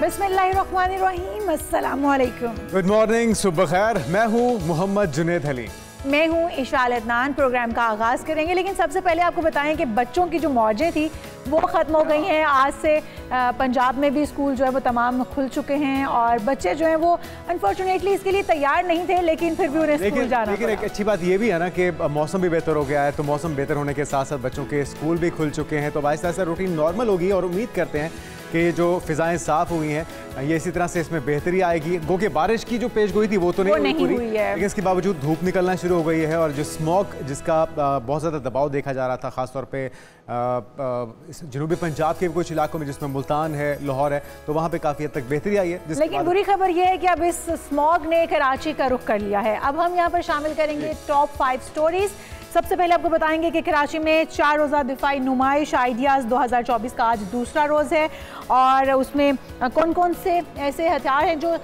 बिस्मिल्लाहिर्रहमानिर्रहीम, अस्सलामुअलैकुम। Good morning, सुबह खैर। मैं हूँ मोहम्मद जुनेद अली। मैं हूँ इशाल अदनान। प्रोग्राम का आगाज़ करेंगे, लेकिन सबसे पहले आपको बताएं कि बच्चों की जो मौजें थी वो ख़त्म हो गई हैं। आज से पंजाब में भी स्कूल जो है वो तमाम खुल चुके हैं और बच्चे जो हैं वो अनफॉर्चुनेटली इसके लिए तैयार नहीं थे, लेकिन फिर भी उन्हें स्कूल जाना लेकिन एक अच्छी बात ये भी है ना कि मौसम भी बेहतर हो गया है, तो मौसम बेहतर होने के साथ साथ बच्चों के स्कूल भी खुल चुके हैं, तो आहिस्ता आहिस्ता रूटीन नॉर्मल होगी और उम्मीद करते हैं कि जो फिजाएं साफ हुई हैं ये इसी तरह से इसमें बेहतरी आएगी। गो कि बारिश की जो पेश गोई थी वो तो नहीं हुई है, लेकिन इसके बावजूद धूप निकलना शुरू हो गई है और जो स्मॉग जिसका बहुत ज़्यादा दबाव देखा जा रहा था, ख़ासतौर पे जनूबी पंजाब के कुछ इलाकों में जिसमें मुल्तान है, लाहौर है, तो वहाँ पे काफ़ी हद तक बेहतरी आई है। लेकिन बुरी खबर ये है कि अब इस स्मॉग ने कराची का रुख कर लिया है। अब हम यहाँ पर शामिल करेंगे टॉप 5 स्टोरीज। सबसे पहले आपको बताएंगे कि कराची में 4 रोज़ा दिफाई नुमाइश आइडियाज़ 2024 का आज दूसरा रोज़ है और उसमें कौन कौन से ऐसे हथियार हैं जो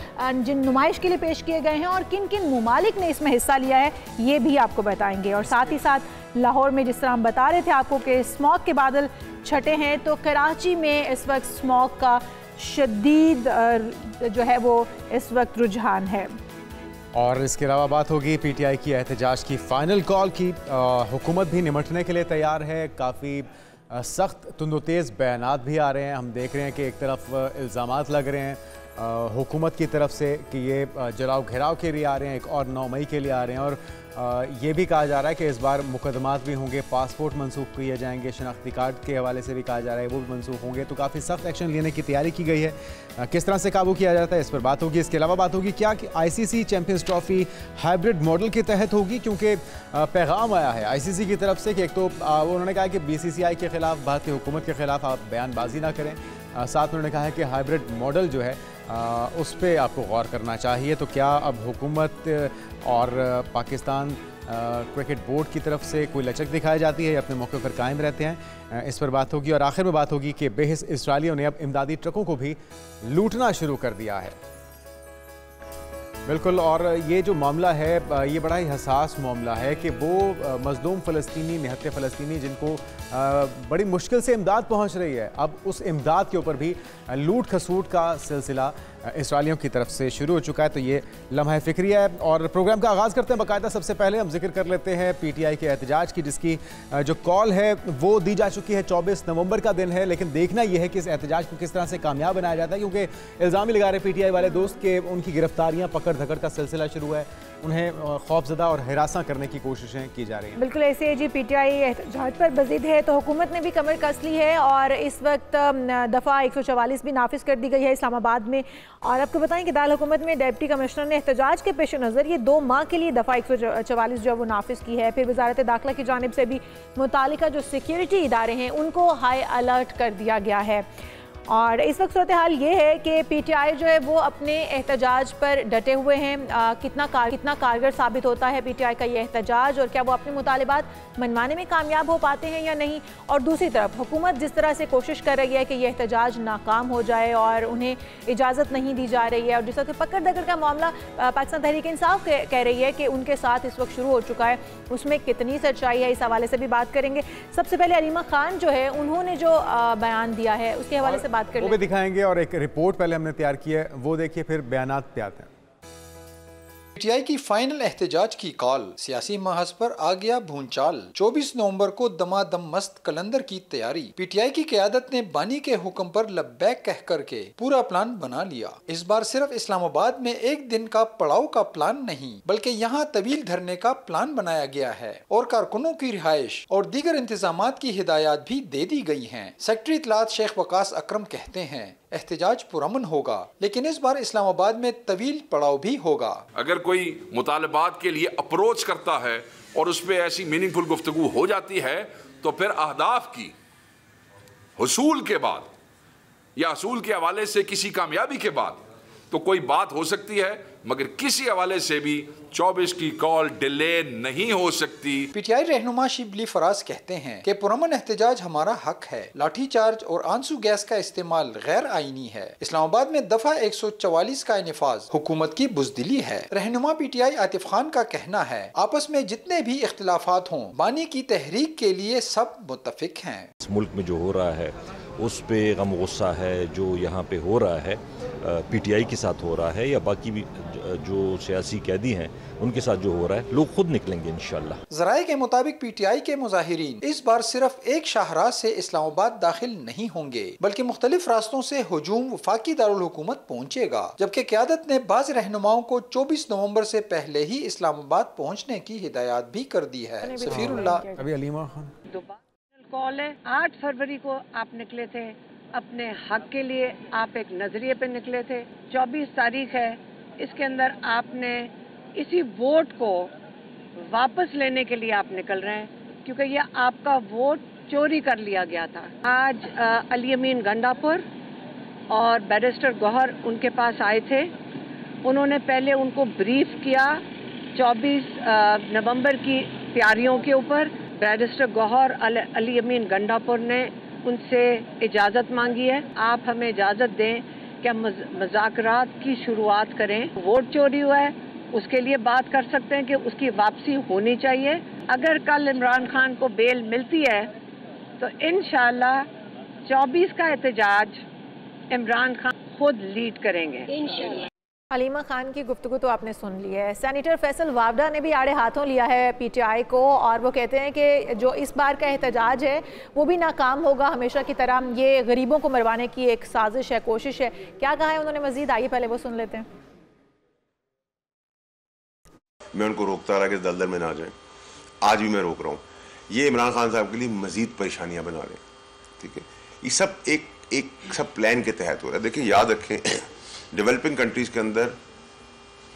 जिन नुमाइश के लिए पेश किए गए हैं और किन किन ममालिक ने इसमें हिस्सा लिया है ये भी आपको बताएंगे। और साथ ही साथ लाहौर में जिस तरह हम बता रहे थे आपको कि स्मॉग के बादल छटे हैं, तो कराची में इस वक्त स्मॉग का शदीद जो है वो इस वक्त रुझान है। और इसके अलावा बात होगी पीटीआई की एहतजाज की फाइनल कॉल की। हुकूमत भी निमटने के लिए तैयार है। काफ़ी सख्त तुंदो तेज़ बयानात भी आ रहे हैं। हम देख रहे हैं कि एक तरफ इल्ज़ामात लग रहे हैं हुकूमत की तरफ से कि ये जलाओ घेराव के लिए आ रहे हैं, एक और 9 मई के लिए आ रहे हैं, और ये भी कहा जा रहा है कि इस बार मुकदमात भी होंगे, पासपोर्ट मनसूख किए जाएंगे, शनाख्ती कार्ड के हवाले से भी कहा जा रहा है वो भी मनसूख होंगे। तो काफ़ी सख्त एक्शन लेने की तैयारी की गई है। किस तरह से काबू किया जाता है इस पर बात होगी। इसके अलावा बात होगी क्या कि ICC champions trophy hybrid model के तहत होगी, क्योंकि पैगाम आया है आईसीसी की तरफ से कि एक तो उन्होंने कहा कि बीसीसीआई के खिलाफ, भारतीय हुकूमत के खिलाफ आप बयानबाजी ना करें, साथ उन्होंने कहा है कि हाइब्रिड मॉडल जो है उस पर आपको गौर करना चाहिए। तो क्या अब हुकूमत और पाकिस्तान क्रिकेट बोर्ड की तरफ से कोई लचक दिखाई जाती है या अपने मौके पर कायम रहते हैं, इस पर बात होगी। और आखिर में बात होगी कि बेहिस इसराइलियों ने अब इमदादी ट्रकों को भी लूटना शुरू कर दिया है। बिल्कुल, और ये जो मामला है ये बड़ा ही हसास मामला है कि वो मजलूम फ़लस्तीनी, निहत्ते फ़लस्तीनी जिनको बड़ी मुश्किल से इमदाद पहुंच रही है, अब उस इमदाद के ऊपर भी लूट खसूट का सिलसिला इसराइलियों की तरफ से शुरू हो चुका है। तो ये लम्हा फ़िक्री है और प्रोग्राम का आगाज़ करते हैं। बाकायदा सबसे पहले हम जिक्र कर लेते हैं पीटीआई के एहतजाज की, जिसकी जो कॉल है वो दी जा चुकी है। 24 नवंबर का दिन है, लेकिन देखना यह है कि इस एहतजाज को किस तरह से कामयाब बनाया जाता है, क्योंकि इल्ज़ाम ही लगा रहे पीटीआई वाले दोस्त के उनकी गिरफ्तारियाँ, पकड़ धकड़ का सिलसिला शुरू है, उन्हें खौफजदा और हिरासा करने की कोशिशें की जा रही हैं। बिल्कुल ऐसे जी, पीटीआई एहतजाज पर बज़िद है तो हुकूमत ने भी कमर कस ली है और इस वक्त दफ़ा 144 भी नाफिज कर दी गई है इस्लामाबाद में। और आपको बताएं कि दाल हुकूमत में डिप्टी कमिश्नर ने एहतजाज के पेश नज़र ये 2 माह के लिए दफ़ा 144 जो है वो नाफिज की है। फिर वजारत दाखिला की जानिब से भी मुतालिका जो सिक्योरिटी इदारे हैं उनको हाई अलर्ट कर दिया गया है। और इस वक्त सूरत हाल ये है कि पीटीआई जो है वो अपने एहतजाज पर डटे हुए हैं। कितना कारगर साबित होता है पीटीआई का ये एहतजाज और क्या वो अपने मुतालिबात मनवाने में कामयाब हो पाते हैं या नहीं। और दूसरी तरफ हुकूमत जिस तरह से कोशिश कर रही है कि ये एहतजाज नाकाम हो जाए और उन्हें इजाज़त नहीं दी जा रही है, और जिस तरह से पकड़ दकड़ का मामला पाकिस्तान तहरीक इंसाफ कह रही है कि उनके साथ इस वक्त शुरू हो चुका है, उसमें कितनी सच्चाई है इस हवाले से भी बात करेंगे। सबसे पहले अलीमा खान जो है उन्होंने जो बयान दिया है उसके हवाले से वो भी दिखाएंगे और एक रिपोर्ट पहले हमने तैयार की है वो देखिए, फिर बयानात पे आते हैं। पीटीआई की फाइनल एहतजाज की कॉल, सियासी महज पर आ गया भूंचाल। 24 नवंबर को दमादम मस्त कलंदर की तैयारी। पीटीआई की क़यादत ने बानी के हुक्म पर लब्बैक कह करके पूरा प्लान बना लिया। इस बार सिर्फ इस्लामाबाद में एक दिन का पड़ाव का प्लान नहीं, बल्कि यहाँ तवील धरने का प्लान बनाया गया है और कारकुनों की रिहाइश और दीगर इंतजामात की हिदायत भी दे दी गई है। सेक्रेटरी इत्तलात शेख वकास अकरम कहते हैं एहतजाज पुरअमन होगा, लेकिन इस बार इस्लामाबाद में तवील पड़ाव भी होगा। अगर कोई मुतालबात के लिए अप्रोच करता है और उस पर ऐसी मीनिंगफुल गुफ्तगू हो जाती है, तो फिर अहदाफ की हुसूल के बाद या हसूल के हवाले से किसी कामयाबी के बाद तो कोई बात हो सकती है, मगर किसी हवाले से भी 24 की कॉल डिले नहीं हो सकती। पीटीआई रहनुमा शिबली फराज कहते हैं कि पुरअमन एहतजाज हमारा हक है। लाठी चार्ज और आंसू गैस का इस्तेमाल गैर आईनी है। इस्लामाबाद में दफा 144 का इनफाज हुकूमत की बुज़दिली है। रहनुमा पीटीआई आतिफ खान का कहना है आपस में जितने भी इख्तिलाफात हों, बानी की तहरीक के लिए सब मुत्तफिक हैं। इस मुल्क में जो हो रहा है उस पे गम गुस्सा है जो यहाँ पे हो रहा है, पीटीआई के साथ हो रहा है या बाकी भी जो सियासी कैदी हैं उनके साथ जो हो रहा है, लोग खुद निकलेंगे इंशाल्लाह। ज़राए के मुताबिक पीटीआई के मुजाहिरीन इस बार सिर्फ एक शाहराह से इस्लामाबाद दाखिल नहीं होंगे, बल्कि मुख्तलिफ रास्तों से हुजूम वफाकी दारुल हुकूमत पहुँचेगा। जबकि क़यादत ने बाज़ रहनुमाओं को 24 नवंबर से पहले ही इस्लामाबाद पहुँचने की हिदायत भी कर दी है। सफीरुल्लाह। अभी अलीमा खान कॉल है, 8 फरवरी को आप निकले थे अपने हक के लिए, आप एक नजरिए पे निकले थे। 24 तारीख है, इसके अंदर आपने इसी वोट को वापस लेने के लिए आप निकल रहे हैं, क्योंकि ये आपका वोट चोरी कर लिया गया था। आज अली अमीन गंडापुर और बैरिस्टर गौहर उनके पास आए थे। उन्होंने पहले उनको ब्रीफ किया 24 नवंबर की तैयारियों के ऊपर। बैरिस्टर गौहर अली अमीन गंडापुर ने उनसे इजाज़त मांगी है, आप हमें इजाज़त दें कि हम मुज़ाकरात की शुरुआत करें। वोट चोरी हुआ है, उसके लिए बात कर सकते हैं कि उसकी वापसी होनी चाहिए। अगर कल इमरान खान को बेल मिलती है तो इंशाअल्लाह 24 का एहतजाज इमरान खान खुद लीड करेंगे इंशाअल्लाह। अलीमा खान की गुफ्तगू तो आपने सुन ली है। सेनेटर फैसल वावडा ने भी आड़े हाथों लिया है पीटीआई को, और वो कहते हैं कि जो इस बार का एहतजाज है वो भी नाकाम होगा हमेशा की तरह। ये गरीबों को मरवाने की एक साजिश है, कोशिश है। क्या कहा है उन्होंने मजीद, आइए पहले वो सुन लेते हैं। मैं उनको रोकता रहा कि दलदल में ना जाए, आज भी मैं रोक रहा हूँ। ये इमरान खान साहब के लिए मजीद परेशानियाँ बना रहे हैं। ठीक है, ये सब एक सब प्लान के तहत हो रहा है। देखिए, याद रखें, डेवलपिंग कंट्रीज के अंदर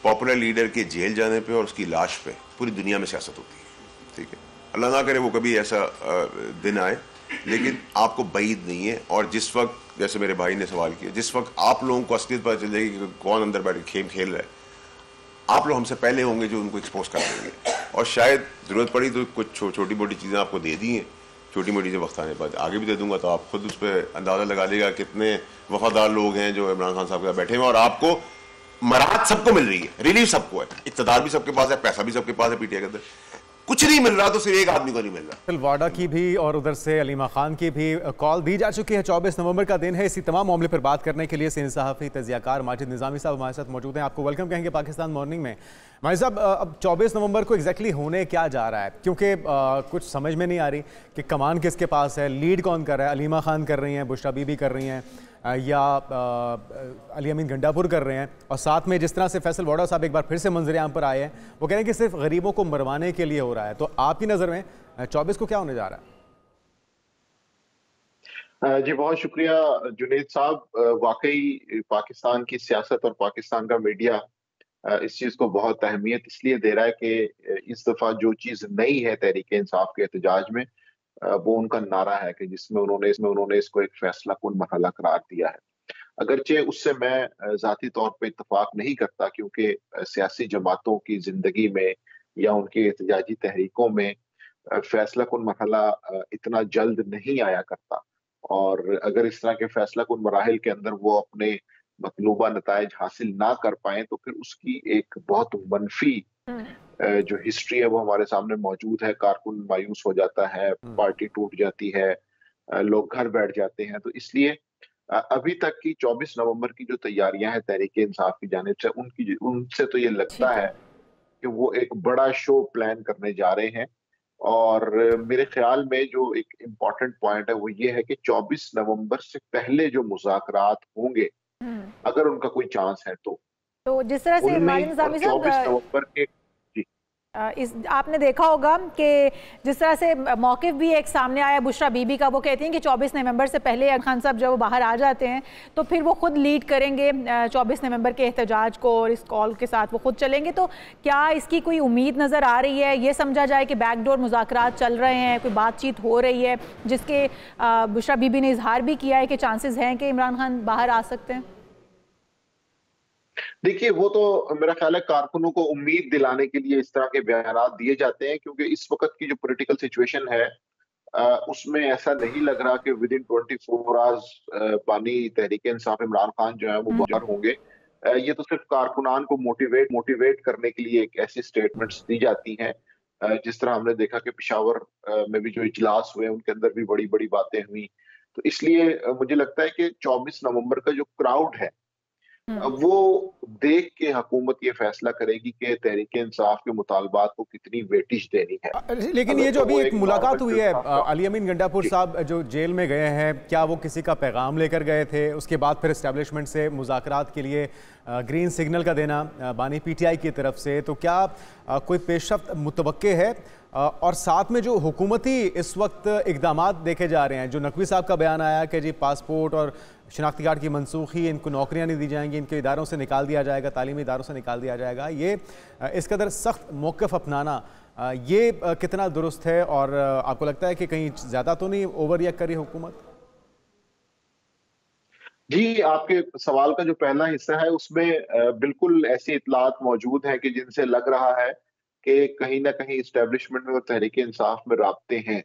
पॉपुलर लीडर के जेल जाने पे और उसकी लाश पे पूरी दुनिया में सियासत होती है। ठीक है, अल्लाह ना करे वो कभी ऐसा दिन आए, लेकिन आपको बईद नहीं है। और जिस वक्त, जैसे मेरे भाई ने सवाल किया, जिस वक्त आप लोगों को असलियत पता चल जाएगी कि कौन अंदर बैठ के खेल रहा है, आप लोग हमसे पहले होंगे जो उनको एक्सपोज कर देंगे। और शायद ज़रूरत पड़ी तो कुछ छोटी मोटी चीज़ें आपको दे दी हैं, छोटी मोटी से वक्त आने पर आगे भी दे दूंगा, तो आप खुद उस पर अंदाज़ा लगा लेगा कितने वफादार लोग हैं जो इमरान खान साहब के साथ बैठे हैं। और आपको मराहत सबको मिल रही है, रिलीफ सबको है, इक़्तिदार भी सबके पास है, पैसा भी सबके पास है। पीटीआई के अंदर कुछ नहीं मिल रहा तो सिर्फ एक आदमी को नहीं मिल रहा। वाडा की भी और उधर से अलीमा खान की भी कॉल दी जा चुकी है। 24 नवंबर का दिन है। इसी तमाम मामले पर बात करने के लिए सीनियर सहाफ़ी तजियाकार माजिद निज़ामी साहब हमारे साथ मौजूद हैं। आपको वेलकम कहेंगे पाकिस्तान मॉर्निंग में। माजिद साहब, अब 24 नवंबर को एग्जैक्टली होने क्या जा रहा है, क्योंकि कुछ समझ में नहीं आ रही कि कमान किसके पास है, लीड कौन कर रहा है। अलीमा खान कर रही हैं, बुशरा बीबी कर रही हैं, या अली अमीन गंडापुर कर रहे हैं। और साथ में जिस तरह से फैसल वाडा साहब एक बार फिर से मंजर आम पर आए हैं, वो कह रहे हैं कि सिर्फ गरीबों को मरवाने के लिए हो रहा है। तो आपकी नज़र में 24 को क्या होने जा रहा है? जी बहुत शुक्रिया जुनेद साहब। वाकई पाकिस्तान की सियासत और पाकिस्तान का मीडिया इस चीज को बहुत अहमियत इसलिए दे रहा है कि इस दफा जो चीज नई है तहरीक इंसाफ के एहतजाज में, वो उनका नारा है कि जिसमें उन्होंने इसको एक फैसला कुन मरहला करार दिया है। अगरचे उससे मैं जाती तौर पे इत्तफाक नहीं करता, क्योंकि सियासी जमातों की जिंदगी में या उनकी एहतजाजी तहरीकों में फैसला कुन मरहला इतना जल्द नहीं आया करता। और अगर इस तरह के फैसला कुन मराहिल के अंदर वो अपने मतलूबा नताइज हासिल ना कर पाए तो फिर उसकी एक बहुत मनफी जो हिस्ट्री है वो हमारे सामने मौजूद है। कारकुन मायूस हो जाता है, पार्टी टूट जाती है, लोग घर बैठ जाते हैं। तो इसलिए अभी तक की 24 नवंबर की जो तैयारियां हैं तहरीक इंसाफ की जानिब से, उनसे तो ये लगता है कि वो एक बड़ा शो प्लान करने जा रहे हैं। और मेरे ख्याल में जो एक इम्पॉर्टेंट पॉइंट है वो ये है कि 24 नवंबर से पहले जो मुज़ाकरात होंगे, अगर उनका कोई चांस है तो जिस तरह से 24 नवंबर के आपने देखा होगा कि जिस तरह से मौक़िफ़ भी एक सामने आया बुशरा बीबी का, वो कहती हैं कि 24 नवंबर से पहले खान साहब जब वो बाहर आ जाते हैं तो फिर वो खुद लीड करेंगे 24 नवंबर के एहतजाज को, और इस कॉल के साथ वो खुद चलेंगे। तो क्या इसकी कोई उम्मीद नज़र आ रही है, ये समझा जाए कि बैकडोर मुज़ाकरात चल रहे हैं, कोई बातचीत हो रही है जिसके बुशरा बीबी ने इजहार भी किया है कि चांसेस हैं कि इमरान खान बाहर आ सकते हैं? देखिए, वो तो मेरा ख्याल है कारकुनों को उम्मीद दिलाने के लिए इस तरह के बयानात दिए जाते हैं, क्योंकि इस वक्त की जो पॉलिटिकल सिचुएशन है उसमें ऐसा नहीं लग रहा कि विद इन 24 आवर्स बानी तहरीक इंसाफ इमरान खान जो है वो बाहर होंगे। ये तो सिर्फ कारकुनान को मोटिवेट करने के लिए एक ऐसी स्टेटमेंट्स दी जाती हैं। जिस तरह हमने देखा कि पेशावर में भी जो इजलास हुए उनके अंदर भी बड़ी बड़ी बातें हुई। तो इसलिए मुझे लगता है कि 24 नवंबर का जो क्राउड है वो देख के हुकूमत ये फैसला करेगी कि तहरीक इंसाफ के मुतालबात को कितनी वेटिज देनी है। लेकिन ये जो अभी एक मुलाकात हुई है अली अमीन गंडापुर साहब जो जेल में गए हैं, क्या वो किसी का पैगाम लेकर गए थे? उसके बाद फिर एस्टेब्लिशमेंट से मुज़ाकरात के लिए ग्रीन सिग्नल का देना बानी पीटीआई की तरफ से, तो क्या कोई पेशरफ्त मुतवक्के है? और साथ में जो हुकूमती इस वक्त इक़दामात देखे जा रहे हैं, जो नकवी साहब का बयान आया कि जी पासपोर्ट और शनाख्ती कार्ड की मनसूखी, इनको नौकरियां नहीं दी जाएंगी, इनके इदारों से निकाल दिया जाएगा, तालीमी इदारों से निकाल दिया जाएगा, ये इस कदर सख्त मौक़िफ़ अपनाना ये कितना दुरुस्त है? और आपको लगता है कि कहीं ज़्यादा तो नहीं ओवर रिएक्ट करी हुकूमत? जी, आपके सवाल का जो पहला हिस्सा है उसमें बिल्कुल ऐसी इतलात मौजूद हैं कि जिनसे लग रहा है कि कहीं ना कहीं इस्टेब्लिशमेंट में और तहरीक इंसाफ में राब्ते हैं,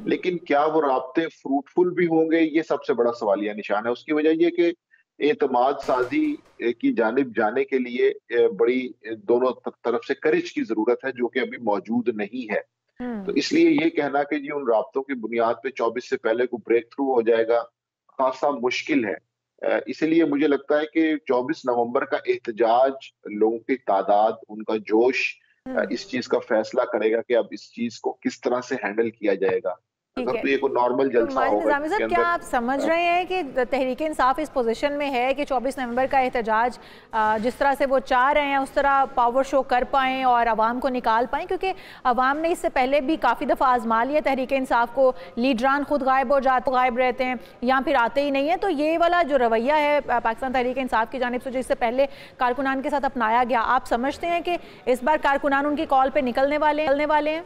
लेकिन क्या वो राब्ते फ्रूटफुल भी होंगे, ये सबसे बड़ा सवालिया निशान है। उसकी वजह ये कि एतमाद साजी की जानिब जाने के लिए बड़ी दोनों तरफ से करेज की जरूरत है, जो कि अभी मौजूद नहीं है। तो इसलिए ये कहना कि जी उन राब्तों की बुनियाद पे 24 से पहले को ब्रेक थ्रू हो जाएगा, खासा मुश्किल है। इसलिए मुझे लगता है कि 24 नवंबर का एहतजाज, लोगों की तादाद, उनका जोश इस चीज का फैसला करेगा कि अब इस चीज को किस तरह से हैंडल किया जाएगा। अगर तो ये कोई नॉर्मल जलसा होगा, क्या आप समझ रहे हैं कि तहरीक इंसाफ इस पोजीशन में है कि 24 नवंबर का एहतजाज जिस तरह से वो चाह रहे हैं उस तरह पावर शो कर पाएं और आवाम को निकाल पाएं? क्योंकि आवाम ने इससे पहले भी काफ़ी दफ़ा आजमा लिया तहरीक इंसाफ को, लीडरान खुद गायब हो जाते, गायब रहते हैं या फिर आते ही नहीं है। तो ये वाला जो रवैया है पाकिस्तान तहरीक इंसाफ की जानिब से जो इससे पहले कारकुनान के साथ अपनाया गया, आप समझते हैं कि इस बार कारकुनान उनकी कॉल पर निकलने वाले हैं?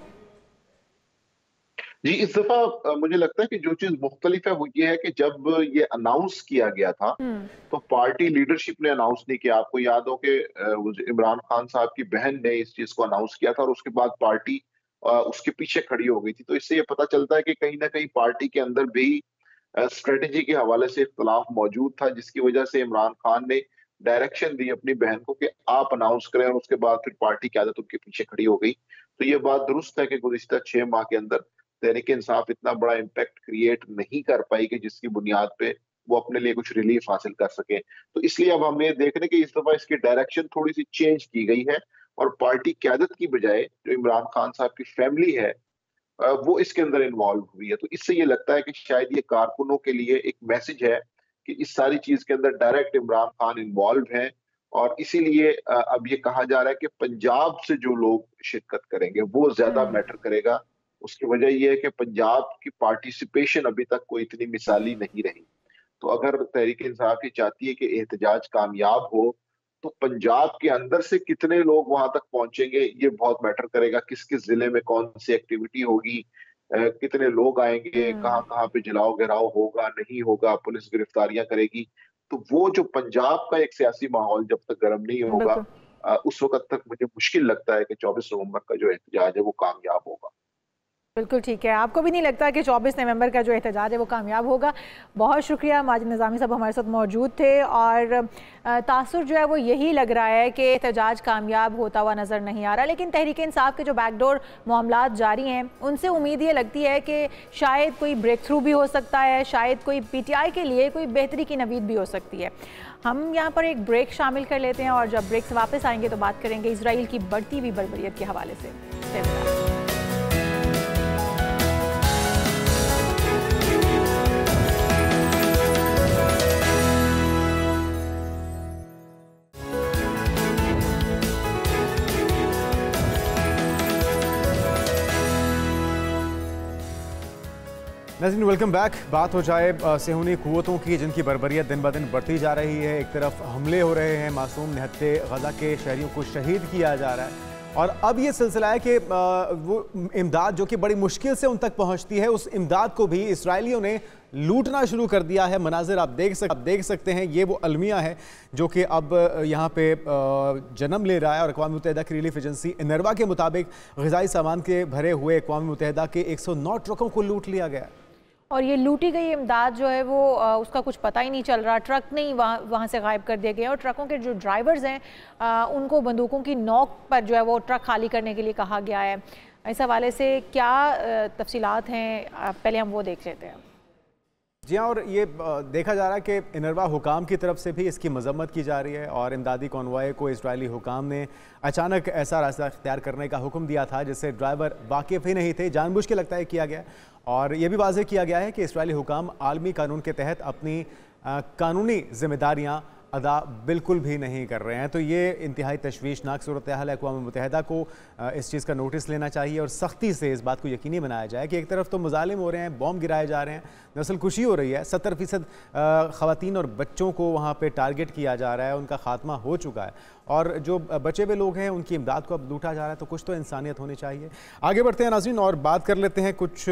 जी, इस दफा मुझे लगता है कि जो चीज मुख्तलिफ है वो ये है कि जब ये अनाउंस किया गया था तो पार्टी लीडरशिप ने अनाउंस नहीं किया। आपको याद हो कि इमरान खान साहब की बहन ने इस चीज को अनाउंस किया था और उसके बाद पार्टी उसके पीछे खड़ी हो गई थी। तो इससे ये पता चलता है कि कहीं ना कहीं पार्टी के अंदर भी स्ट्रेटेजी के हवाले से इख्तलाफ मौजूद था, जिसकी वजह से इमरान खान ने डायरेक्शन दी अपनी बहन को कि आप अनाउंस करें, और उसके बाद फिर पार्टी की आदत उनके पीछे खड़ी हो गई। तो ये बात दुरुस्त है कि गुज़िश्ता 6 माह के अंदर तहरीक इंसाफ इतना बड़ा इम्पैक्ट क्रिएट नहीं कर पाई कि जिसकी बुनियाद पे वो अपने लिए कुछ रिलीफ हासिल कर सके। तो इसलिए अब हम ये देख रहे हैं कि इस दफा इसकी डायरेक्शन थोड़ी सी चेंज की गई है और पार्टी क्यादत की बजाय जो इमरान खान साहब की फैमिली है वो इसके अंदर इन्वॉल्व हुई है। तो इससे ये लगता है कि शायद ये कारकुनों के लिए एक मैसेज है कि इस सारी चीज के अंदर डायरेक्ट इमरान खान इन्वॉल्व है, और इसीलिए अब ये कहा जा रहा है कि पंजाब से जो लोग शिरकत करेंगे वो ज्यादा मैटर करेगा। उसकी वजह यह है कि पंजाब की पार्टिसिपेशन अभी तक कोई इतनी मिसाली नहीं रही। तो अगर तहरीक इंसाफ ये चाहती है कि एहतजाज कामयाब हो तो पंजाब के अंदर से कितने लोग वहां तक पहुंचेंगे ये बहुत मैटर करेगा। किस किस जिले में कौन सी एक्टिविटी होगी, कितने लोग आएंगे, कहाँ कहाँ पे जलाओ गिराओ होगा नहीं होगा, पुलिस गिरफ्तारियां करेगी। तो वो जो पंजाब का एक सियासी माहौल जब तक गर्म नहीं होगा उस वक्त तक मुझे मुश्किल लगता है कि 24 नवंबर का जो एहतजाज है वो कामयाब होगा। बिल्कुल ठीक है, आपको भी नहीं लगता कि 24 नवंबर का जो एहतजाज है वो कामयाब होगा? बहुत शुक्रिया, माजिद निज़ामी साहब हमारे साथ मौजूद थे और तासुर जो है वो यही लग रहा है कि एहतजाज कामयाब होता हुआ नज़र नहीं आ रहा। लेकिन तहरीक इंसाफ के जो बैकडोर मामलात जारी हैं उनसे उम्मीद ये लगती है कि शायद कोई ब्रेक थ्रू भी हो सकता है, शायद कोई PTI के लिए कोई बेहतरी की नवीद भी हो सकती है। हम यहाँ पर एक ब्रेक शामिल कर लेते हैं और जब ब्रेक से वापस आएंगे तो बात करेंगे इसराइल की बढ़ती हुई बर्बरियत के हवाले से। नाज़रीन वेलकम बैक। बात हो जाए सेहूनी कुव्वतों की जिनकी बर्बरियत दिन ब दिन बढ़ती जा रही है। एक तरफ हमले हो रहे हैं, मासूम निहत्ते गज़ा के शहरियों को शहीद किया जा रहा है और अब ये सिलसिला है कि वो इमदाद जो कि बड़ी मुश्किल से उन तक पहुंचती है उस इमदाद को भी इसराइलियों ने लूटना शुरू कर दिया है। मनाजिर आप देख सकते हैं, ये वो अलमिया है जो कि अब यहाँ पे जन्म ले रहा है और अक़वाम मुत्तहिदा की रिलीफ एजेंसी इनरवा के मुताबिक ग़िज़ाई सामान के भरे हुए अक़वाम मुत्तहिदा के 109 ट्रकों को लूट लिया गया। और ये लूटी गई इमदाद जो है वो उसका कुछ पता ही नहीं चल रहा, ट्रक नहीं वहाँ से गायब कर दिए गए और ट्रकों के जो ड्राइवर्स हैं उनको बंदूकों की नोक पर जो है वो ट्रक खाली करने के लिए कहा गया है। इस हवाले से क्या तफसीलात हैं, पहले हम वो देख लेते हैं। जी हाँ, और ये देखा जा रहा है कि इनरवा हुकाम की तरफ से भी इसकी मजम्मत की जा रही है और इमदादी कॉन्वॉय को इजरायली हुकाम ने अचानक ऐसा रास्ता इख्तियार करने का हुक्म दिया था जिससे ड्राइवर वाकिफ़ ही नहीं थे, जानबूझ के लगता है किया गया। और ये भी वाज़ेह किया गया है कि इजरायली हुकाम आलमी कानून के तहत अपनी कानूनी जिम्मेदारियाँ अदा बिल्कुल भी नहीं कर रहे हैं। तो ये इंतहाई तशवीशनाक सूरत हाल है। अक़वाम मुत्तहिदा को इस चीज़ का नोटिस लेना चाहिए और सख्ती से इस बात को यकीनी बनाया जाए कि एक तरफ तो मुजालिम हो रहे हैं, बॉम्ब गिराए जा रहे हैं, नस्ल कुशी हो रही है, 70% ख़वातीन और बच्चों को वहाँ पे टारगेट किया जा रहा है, उनका खात्मा हो चुका है और जो बचे हुए लोग हैं उनकी इमदाद को अब लूटा जा रहा है। तो कुछ तो इंसानियत होनी चाहिए। आगे बढ़ते हैं नाज़रीन और बात कर लेते हैं कुछ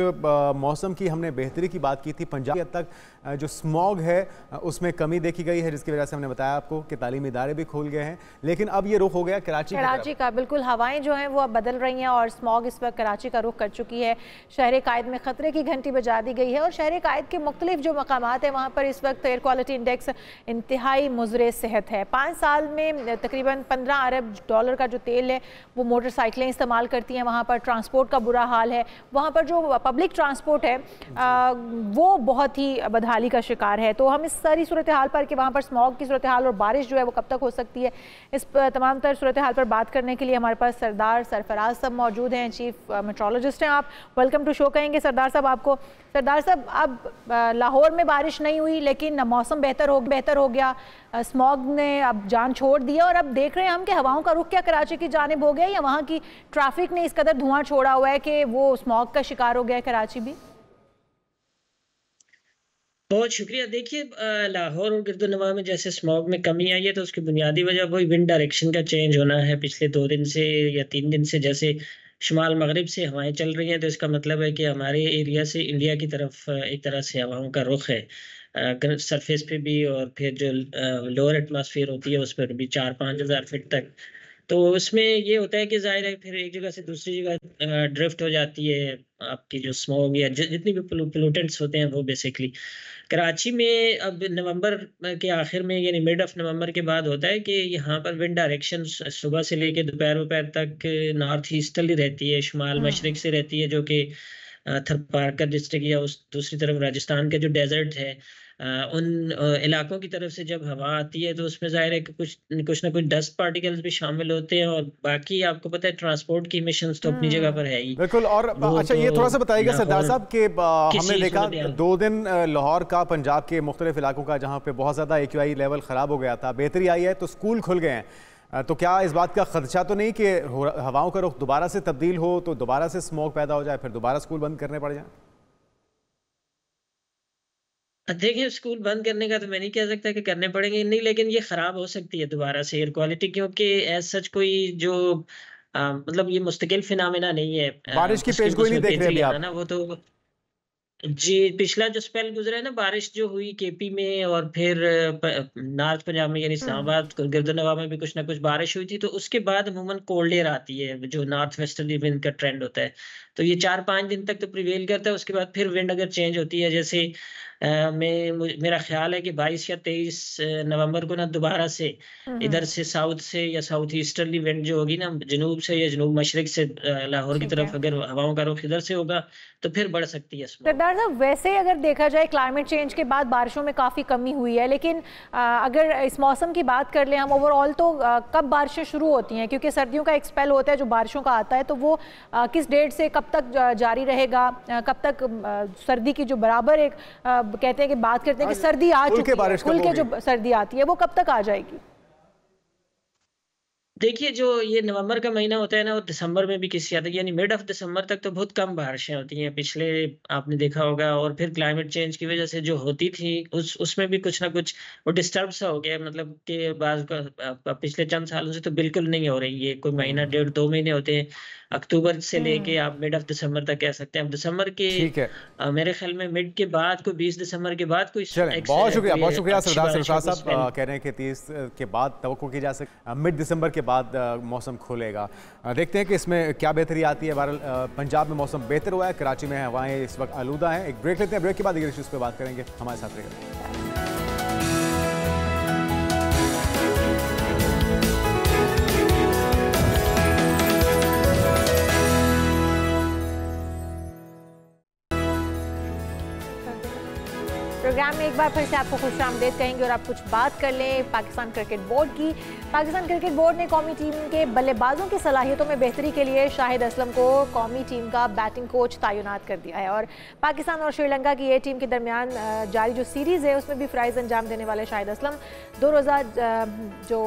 मौसम की। हमने बेहतरी की बात की थी। पंजाब तक जो स्मॉग है उसमें कमी देखी गई है, जिसकी वजह से हमने बताया आपको कि तालीमी इदारे भी खुल गए हैं। लेकिन अब ये रुख हो गया कराची का। बिल्कुल, हवाएं जो हैं वो अब बदल रही हैं और स्मॉग इस वक्त कराची का रुख कर चुकी है। शहर कायद में ख़तरे की घंटी बजा दी गई है और शहर कायद के मुख्तलिफ जो मकामात हैं वहाँ पर इस वक्त एयर क्वालिटी इंडेक्स इंतहाई मुज़रे सेहत है। 5 साल में तकरीबन 15 अरब डॉलर का जो तेल है वो मोटरसाइकिलें इस्तेमाल करती हैं। वहाँ पर ट्रांसपोर्ट का बुरा हाल है। वहाँ पर जो पब्लिक ट्रांसपोर्ट है वो बहुत ही बदहाली का शिकार है। तो हम इस सारी सूरत हाल पर कि वहाँ पर स्मॉग की सूरत हाल और बारिश जो है वो कब तक हो सकती है, इस तमाम तर सूरत हाल पर बात करने के लिए हमारे पास सरदार सरफराज साहब मौजूद हैं, चीफ मेट्रोलॉजिस्ट हैं। आप वेलकम टू शो कहेंगे सरदार साहब आपको। सरदार साहब, अब लाहौर में बारिश नहीं हुई लेकिन मौसम बेहतर हो गया, स्मॉग ने अब जान छोड़ दिया और अब देख रहे हैं हम कि हवाओं का रुख क्या कराची की जानिब हो गया या वहाँ की ट्रैफिक ने इस कदर धुआं छोड़ा हुआ है कि वो स्मॉग का शिकार हो गया है कराची भी? बहुत शुक्रिया। देखिए, लाहौर और गिरदोनवा में जैसे स्मॉग में कमी आई है तो उसकी बुनियादी वजह वही विंड डायरेक्शन का चेंज होना है। पिछले 2 दिन से या 3 दिन से जैसे शुमाल मगरिब से हवाएं चल रही हैं तो इसका मतलब है कि हमारे एरिया से इंडिया की तरफ एक तरह से हवाओं का रुख है, सरफेस पे भी और फिर जो लोअर एटमॉस्फेयर होती है उस पर भी 4-5 हज़ार फीट तक। तो उसमें ये होता है कि ज़ाहिर है फिर एक जगह से दूसरी जगह ड्रिफ्ट हो जाती है आपकी जो स्मॉग या जितनी भी पोल्यूटेंट्स होते हैं वो बेसिकली। कराची में अब नवंबर के आखिर में यानी मिड ऑफ नवंबर के बाद होता है कि यहाँ पर विंड डायरेक्शन सुबह से लेके दोपहर तक नॉर्थ ईस्टर्ली रहती है, शुमाल मशरिक से रहती है, जो कि थरपारकर डिस्ट्रिक्ट या उस दूसरी तरफ राजस्थान के जो डेजर्ट है उन इलाकों की तरफ से जब हवा आती है तो उसमें ज़ाहिर है कि कुछ ना कुछ डस्ट पार्टिकल्स भी शामिल होते हैं और बाकी आपको पता है ट्रांसपोर्ट की इमिशंस तो अपनी जगह पर है ही। बिल्कुल। और अच्छा, ये थोड़ा सा बताइएगा सरदार साहब कि हमने देखा 2 दिन लाहौर का, पंजाब के मुख्तलिफ इलाकों का जहाँ पे बहुत ज़्यादा AQI लेवल ख़राब हो गया था, बेहतरी आई है तो स्कूल खुल गए हैं। तो क्या इस बात का खदशा तो नहीं कि हवाओं का रुख दोबारा से तब्दील हो तो दोबारा से स्मॉग पैदा हो जाए, फिर दोबारा स्कूल बंद करने पड़ जाए? देखिए, स्कूल बंद करने का तो मैं नहीं कह सकता कि करने पड़ेंगे नहीं, लेकिन ये खराब हो सकती है दोबारा से एयर क्वालिटी, क्योंकि एज सच कोई जो मतलब ये मुस्तकिल फिनोमेना नहीं है। बारिश की पेशगोई नहीं देख रहे आप? ना वो तो जी, पिछला जो स्पेल गुजरा है ना, बारिश जो हुई केपी में और फिर नॉर्थ पंजाब में यानी इस्लामाबाद गिरदोनवा में भी कुछ ना कुछ बारिश हुई थी, तो उसके बाद अमूमन कोल्ड एयर आती है जो नॉर्थ वेस्टर्ली विंड का ट्रेंड होता है। तो ये 4-5 दिन तक तो प्रिवेल करता है, उसके बाद फिर विंड अगर चेंज होती है जैसे मेरा ख्याल है कि 22 या 23 नवंबर को ना दोबारा से इधर से साउथ से या साउथ ईस्टर्ली विंड जो होगी ना, जनूब से या जनूब मशरिक से लाहौर की तरफ अगर हवाओं का रुख इधर से होगा तो फिर बढ़ सकती है। सरदार साहब, वैसे अगर देखा जाए क्लाइमेट चेंज के बाद बारिशों में काफ़ी कमी हुई है, लेकिन अगर इस मौसम की बात कर लें हम ओवरऑल तो कब बारिशें शुरू होती हैं? क्योंकि सर्दियों का एक स्पेल होता है जो बारिशों का आता है, तो वो किस डेट से कब तक जारी रहेगा? कब तक सर्दी की जो बराबर एक कहते हैं कि बात करते हैं कि सर्दी आ चुकी है, खुल के जो सर्दी आती है वो कब तक आ जाएगी? देखिए, जो ये नवंबर का महीना होता है ना, वो दिसंबर में भी किसी हद तक यानी मिड ऑफ दिसंबर तक तो बहुत कम बारिशें होती हैं। पिछले आपने देखा होगा, और फिर क्लाइमेट चेंज की वजह से जो होती थी उसमें भी कुछ ना कुछ वो डिस्टर्ब सा हो गया, मतलब कि पिछले चंद सालों से तो बिल्कुल नहीं हो रही है। कोई महीना 1.5-2 महीने होते हैं, अक्टूबर से लेके आप मिड ऑफ दिसंबर तक कह सकते हैं। अब दिसंबर के मेरे ख्याल में मिड के बाद कोई 20 दिसंबर के बाद कोई बहुत शुक्रिया सरदार साहब कह रहे हैं कि 30 के बाद तवक्को की जा सकती, मिड दिसंबर के बाद मौसम खुलेगा। देखते हैं कि इसमें क्या बेहतरी आती है। बहरहाल पंजाब में मौसम बेहतर हुआ है, कराची में हवाएं इस वक्त आलूदा हैं। एक ब्रेक लेते हैं, ब्रेक के बाद इस पर बात करेंगे। हमारे साथ रहिएगा। प्रोग्राम में एक बार फिर से आपको खुशामदीद कहेंगे और आप कुछ बात कर लें पाकिस्तान क्रिकेट बोर्ड की। पाकिस्तान क्रिकेट बोर्ड ने कौमी टीम के बल्लेबाजों की सलाहियतों में बेहतरी के लिए शाहिद असलम को कौमी टीम का बैटिंग कोच तैनात कर दिया है और पाकिस्तान और श्रीलंका की ए टीम के दरमियान जारी जो सीरीज़ है उसमें भी फ़राइज़ अंजाम देने वाले शाहिद असलम 2 रोज़ा जो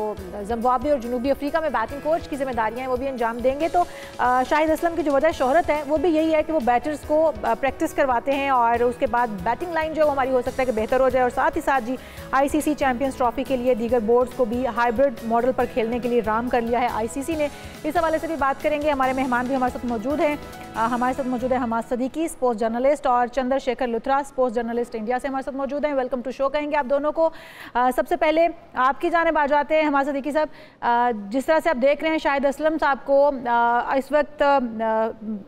जिम्बाब्वे और जनूबी अफ्रीका में बैटिंग कोच की जिम्मेदारियाँ हैं वो भी अंजाम देंगे। तो शाहिद असलम की जो वजह शोहरत है वो भी यही है कि वो बैटर्स को प्रैक्टिस करवाते हैं और उसके बाद बैटिंग लाइन जो हमारी हो सकता है कि बेहतर हो जाए। और साथ ही साथ जी आईसीसी चैंपियंस ट्रॉफी के लिए दीगर बोर्ड्स को भी हाइब्रिड मॉडल पर खेलने के लिए राम कर लिया है आईसीसी ने। इस हवाले से भी बात करेंगे। हमारे मेहमान भी हमारे साथ मौजूद हैं। हमारे साथ मौजूद है हमाद सदीकी स्पोर्ट्स जर्नलिस्ट और Chandrashekhar Luthra sports journalist India से हमारे साथ मौजूद हैं। वेलकम टू शो कहेंगे आप दोनों को। सबसे पहले आपकी जानिब आ जाते हैं हमाद सदीकी साहब। जिस तरह से आप देख रहे हैं शाहिद असलम साहब को इस वक्त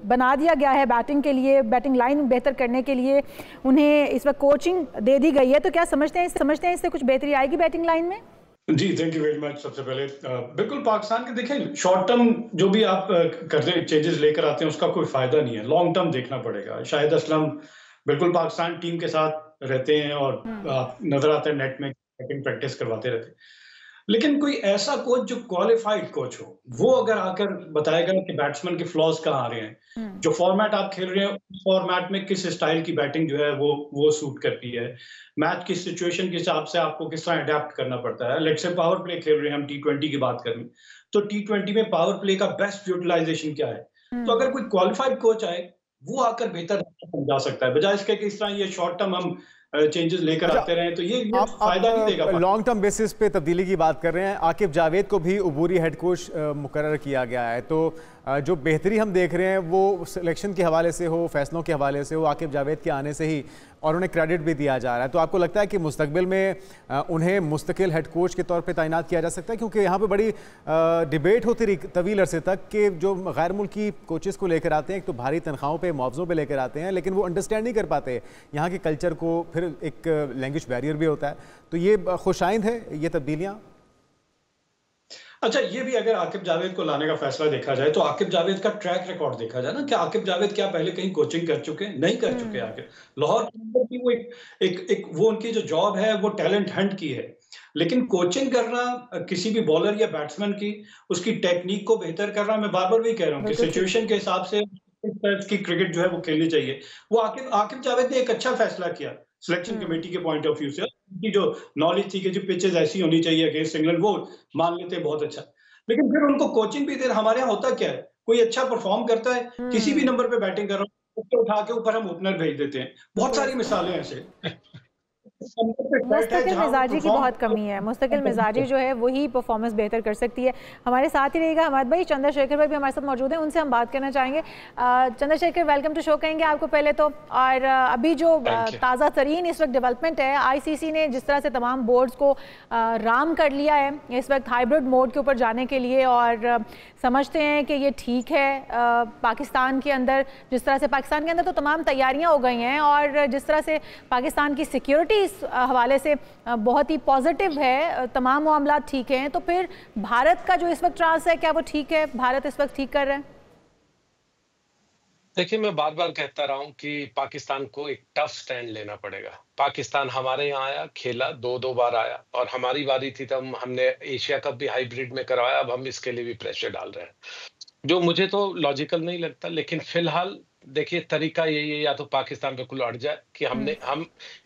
बना दिया गया है बैटिंग के लिए, बैटिंग लाइन बेहतर करने के लिए उन्हें इस वक्त कोचिंग दे दी गई है, तो क्या समझते हैं इससे कुछ बेहतरी आएगी बैटिंग लाइन में? जी थैंक यू वेरी मच। सबसे पहले बिल्कुल पाकिस्तान के देखें शॉर्ट टर्म जो भी आप करते चेंजेस लेकर आते हैं उसका कोई फायदा नहीं है, लॉन्ग टर्म देखना पड़ेगा। शाहिद असलम बिल्कुल पाकिस्तान टीम के साथ रहते हैं और नजर आता है नेट में बैटिंग प्रैक्टिस करवाते रहते हैं, लेकिन कोई ऐसा कोच जो क्वालिफाइड कोच हो वो अगर आकर बताएगा कि बैट्समैन के फ्लॉज कहाँ आ रहे हैं, जो फॉर्मेट आप खेल रहे हैं उस फॉर्मेट में किस स्टाइल की बैटिंग जो है वो सूट करती है, मैच की सिचुएशन के हिसाब से आपको किस तरह अडेप्ट करना पड़ता है। लेट्स से पावर प्ले खेल रहे हैं हम, T20 की बात करें तो T20 में पावर प्ले का बेस्ट यूटिलाइजेशन क्या है, तो अगर कोई क्वालिफाइड कोच आए वो आकर बेहतर समझा सकता है, बजाय इसके कि इस तरह ये शॉर्ट टर्म हम चेंजेस लेकर आते रहे तो ये फायदा नहीं देगा। लॉन्ग टर्म बेसिस पे तब्दीली की बात कर रहे हैं। आकिब जावेद को भी उबूरी हेड कोच मुकर्रर किया गया है, तो जो बेहतरी हम देख रहे हैं वो सिलेक्शन के हवाले से हो, फैसलों के हवाले से हो, आकिब जावेद के आने से ही, और उन्हें क्रेडिट भी दिया जा रहा है। तो आपको लगता है कि मुस्तकबिल में उन्हें मुस्तकिल हेड कोच के तौर पे तैनात किया जा सकता है? क्योंकि यहाँ पे बड़ी डिबेट होती रही तवील अरसे तक कि जो गैर मुल्की कोचेस को लेकर आते हैं एक तो भारी तनख्वाहों पे मुआवजों पे लेकर आते हैं, लेकिन वो अंडरस्टैंड नहीं कर पाते यहाँ के कल्चर को, फिर एक लैंग्वेज बैरियर भी होता है। तो ये खुशाइंद है ये तब्दीलियाँ? अच्छा, ये भी अगर आकिब जावेद को लाने का फैसला देखा जाए तो आकिब जावेद का ट्रैक रिकॉर्ड देखा जाए ना कि आकिब जावेद क्या पहले कहीं कोचिंग कर चुके, नहीं कर चुके। आकिब लाहौर के अंदर की वो एक वो उनकी जो जॉब है वो टैलेंट हंट की है, लेकिन कोचिंग करना किसी भी बॉलर या बैट्समैन की उसकी टेक्निक को बेहतर करना, मैं बार बार भी कह रहा हूँ कि सिचुएशन के हिसाब से की क्रिकेट जो है वो खेलनी चाहिए। वो आकिब जावेद ने एक अच्छा फैसला किया सिलेक्शन कमेटी के पॉइंट ऑफ व्यू से, उनकी जो नॉलेज थी कि जो पिचेस ऐसी होनी चाहिए अगेंस्ट इंग्लैंड वो मान लेते हैं बहुत अच्छा, लेकिन फिर उनको कोचिंग भी दे। हमारे यहाँ होता क्या है, कोई अच्छा परफॉर्म करता है किसी भी नंबर पे बैटिंग कर रहा हूँ उसको उठा के ऊपर हम ओपनर भेज देते हैं। बहुत सारी मिसालें ऐसे। मुस्तकिल मिजाजी की बहुत कमी है, मुस्तकिल मिजाजी जो है वही परफॉर्मेंस बेहतर कर सकती है। हमारे साथ ही रहेगा हमारे भाई चंद्रशेखर भाई भी हमारे साथ मौजूद हैं, उनसे हम बात करना चाहेंगे। चंद्रशेखर वेलकम टू शो कहेंगे आपको पहले तो। और अभी जो ताज़ा तरीन इस वक्त डेवलपमेंट है, आईसीसी ने जिस तरह से तमाम बोर्ड्स को राम कर लिया है इस वक्त हाइब्रिड मोड के ऊपर जाने के लिए, और समझते हैं कि ये ठीक है। पाकिस्तान के अंदर जिस तरह से पाकिस्तान के अंदर तो तमाम तैयारियाँ हो गई हैं और जिस तरह से पाकिस्तान की सिक्योरिटी इस हवाले से बहुत ही पॉजिटिव है, तमाम मामला ठीक हैं, तो फिर भारत का जो इस वक्त ट्रांस है क्या वो ठीक है? भारत इस वक्त ठीक कर रहा है? देखिए, मैं बार बार कहता रहा हूं कि पाकिस्तान को एक टफ स्टैंड लेना पड़ेगा। पाकिस्तान हमारे यहाँ आया, खेला, 2 बार आया, और हमारी बारी थी तब हमने एशिया कप भी हाइब्रिड में करवाया। अब हम इसके लिए भी प्रेशर डाल रहे हैं, जो मुझे तो लॉजिकल नहीं लगता। लेकिन फिलहाल देखिए तरीका यही है, या तो पाकिस्तान बिल्कुल अड़ जाए कि हम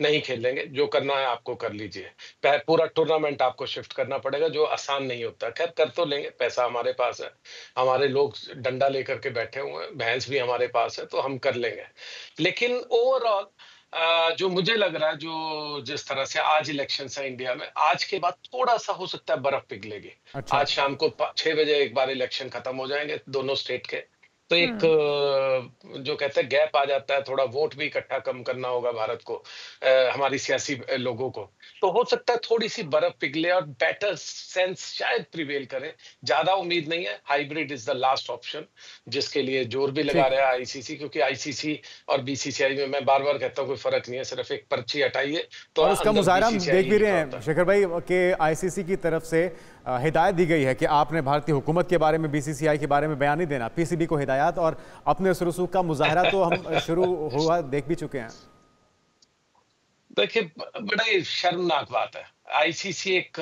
नहीं खेलेंगे, जो करना है आपको कर लीजिए, पूरा टूर्नामेंट आपको शिफ्ट करना पड़ेगा, जो आसान नहीं होता। खैर कर तो लेंगे, पैसा हमारे पास है, हमारे लोग डंडा लेकर के बैठे हुए हैं, भैंस भी हमारे पास है, तो हम कर लेंगे। लेकिन ओवरऑल जो मुझे लग रहा है, जो जिस तरह से आज इलेक्शन है इंडिया में, आज के बाद थोड़ा सा हो सकता है बर्फ पिघलेगी। अच्छा। आज शाम को 6 बजे एक बार इलेक्शन खत्म हो जाएंगे दोनों स्टेट के, तो एक जो कहते हैं गैप आ जाता है, थोड़ा वोट भी इकट्ठा कम करना होगा भारत को, हमारी सियासी लोगों को, तो हो सकता है थोड़ी सी बर्फ पिघले और बेटर सेंस शायद प्रिवेल करे। ज्यादा उम्मीद नहीं है। Hybrid is the last option, जिसके लिए जोर भी लगा रहा है आईसीसी, क्योंकि आईसीसी और बीसीसीआई में मैं बार बार कहता हूँ कोई फर्क नहीं है, सिर्फ एक पर्ची हटाइए तो उसका मुजाहरा हम देख भी रहे हैं शेखर भाई के आईसीसी की तरफ से हिदायत दी गई है कि आपने भारतीय हुकूमत के बारे में, बीसीसीआई के बारे में बयान नहीं देना। पीसीबी को हिदायत और अपने रसूख का मुजाहरा तो हम शुरू हुआ देख भी चुके हैं। देखिए, बड़ा ही शर्मनाक बात है। आईसीसी एक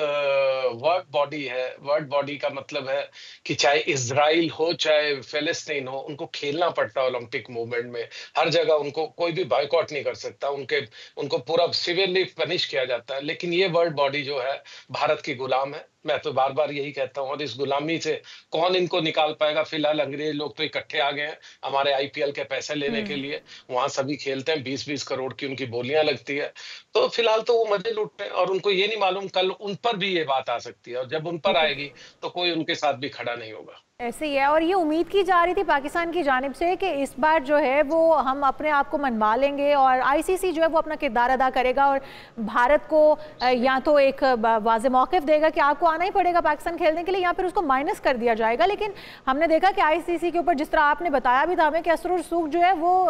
वर्ड बॉडी का मतलब है कि चाहे इजराइल हो चाहे फिलिस्तीन हो, उनको खेलना पड़ता है ओलंपिक मूवमेंट में। हर जगह उनको कोई भी बायकॉट नहीं कर सकता, उनको पूरा सिवियरली पनिश किया जाता है। लेकिन ये वर्ल्ड बॉडी जो है भारत की गुलाम है। मैं तो बार बार यही कहता हूँ, और इस गुलामी से कौन इनको निकाल पाएगा? फिलहाल अंग्रेज लोग तो इकट्ठे आ गए हैं हमारे आईपीएल के पैसे लेने के लिए। वहां सभी खेलते हैं, 20-20 करोड़ की उनकी बोलियां लगती है। तो फिलहाल तो वो मजे लूट रहे हैं, और उनको ये नहीं मालूम कल उन पर भी ये बात आ सकती है, और जब उन पर आएगी तो कोई उनके साथ भी खड़ा नहीं होगा। ऐसे ही है। और ये उम्मीद की जा रही थी पाकिस्तान की जानिब से कि इस बार जो है वो हम अपने आप को मनवा लेंगे और आईसीसी जो है वो अपना किरदार अदा करेगा और भारत को या तो एक वाज़े मौक़िफ़ देगा कि आपको आना ही पड़ेगा पाकिस्तान खेलने के लिए, या फिर उसको माइनस कर दिया जाएगा। लेकिन हमने देखा कि आईसीसी के ऊपर, जिस तरह आपने बताया भी था हमें, कि असर और सूख जो है वो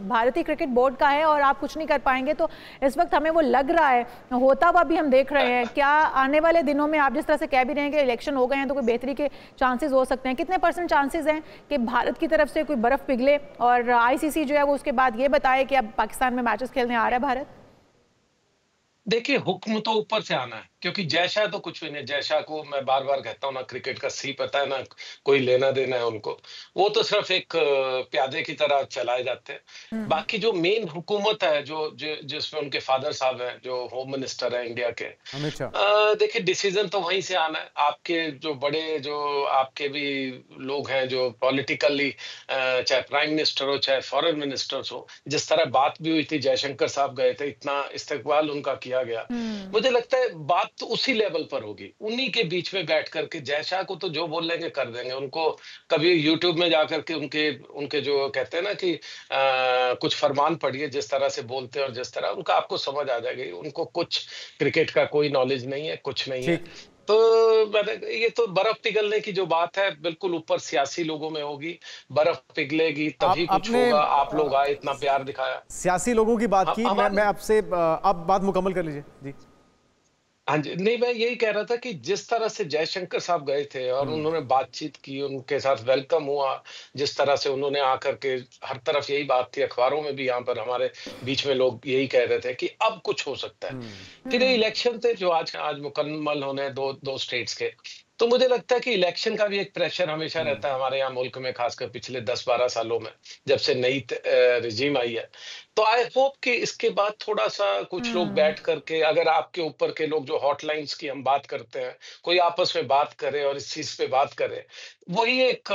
भारतीय क्रिकेट बोर्ड का है और आप कुछ नहीं कर पाएंगे। तो इस वक्त हमें वो लग रहा है, होता हुआ भी हम देख रहे हैं। क्या आने वाले दिनों में आप जिस तरह से कह भी रहे हैं कि इलेक्शन हो गए हैं तो कोई बेहतरी के चांसेस हो सकते हैं, कितने % चांसेस हैं कि भारत की तरफ से कोई बर्फ पिघले और आईसीसी जो है वो उसके बाद ये बताए कि अब पाकिस्तान में मैचेस खेलने आ रहा है भारत? देखिए, हुक्म तो ऊपर से आना है, क्योंकि जयशाह तो कुछ भी नहीं। जयशाह को मैं बार बार कहता हूँ, ना क्रिकेट का सी पता है, ना कोई लेना देना है उनको। वो तो सिर्फ एक प्यादे की तरह चलाए जाते हैं। बाकी जो मेन हुकूमत है, जिसमें उनके फादर साहब हैं, जो होम मिनिस्टर है इंडिया के, देखिए डिसीजन तो वहीं से आना है। आपके जो बड़े, जो आपके भी लोग हैं जो पॉलिटिकली, चाहे प्राइम मिनिस्टर हो चाहे फॉरेन मिनिस्टर हो, जिस तरह बात भी हुई थी, जयशंकर साहब गए थे, इतना इस्तकबाल उनका किया गया। मुझे लगता है बात तो उसी लेवल पर होगी, उन्हीं के बीच में बैठ करके। जयशाह को तो जो बोल लेंगे कर देंगे। उनको कभी यूट्यूब में जाकर के उनके जो कहते हैं ना कि कुछ फरमान पढ़िए, जिस तरह से बोलते हैं और जिस तरह उनका, आपको समझ आ जाएगी। उनको कुछ क्रिकेट का कोई नॉलेज नहीं है, कुछ नहीं है। तो ये तो बर्फ पिघलने की जो बात है, बिल्कुल ऊपर सियासी लोगों में होगी। बर्फ पिघलेगी तभी कुछ होगा। आप लोग आए, इतना प्यार दिखाया, सियासी लोगों की बात की। मैं आपसे अब बात मुकम्मल कर लीजिए जी। हाँ जी, नहीं, मैं यही कह रहा था कि जिस तरह से जयशंकर साहब गए थे और उन्होंने बातचीत की, उनके साथ वेलकम हुआ, जिस तरह से उन्होंने आकर के, हर तरफ यही बात थी, अखबारों में भी, यहाँ पर हमारे बीच में लोग यही कह रहे थे कि अब कुछ हो सकता है। फिर इलेक्शन थे जो आज मुकम्मल होने दो स्टेट्स के। तो मुझे लगता है कि इलेक्शन का भी एक प्रेशर हमेशा रहता है हमारे यहाँ मुल्क में, खासकर पिछले 10-12 सालों में, जब से नई रिजीम आई है। तो आई होप कि इसके बाद थोड़ा सा कुछ लोग बैठ करके, अगर आपके ऊपर के लोग जो हॉटलाइंस की हम बात करते हैं, कोई आपस में बात करे और इस चीज पे बात करे, वही एक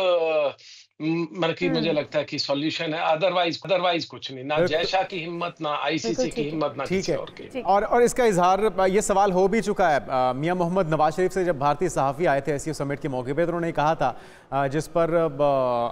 मुझे लगता है कि सॉल्यूशन है। अदरवाइज कुछ नहीं, ना जयशाह की हिम्मत, ना आईसीसी की हिम्मत, ना किसी और की। और इसका इजहार, ये सवाल हो भी चुका है मियां मोहम्मद नवाज शरीफ से, जब भारतीय सहाफ़ी आए थे एससीओ समिट के मौके पे, तो उन्होंने कहा था, जिस पर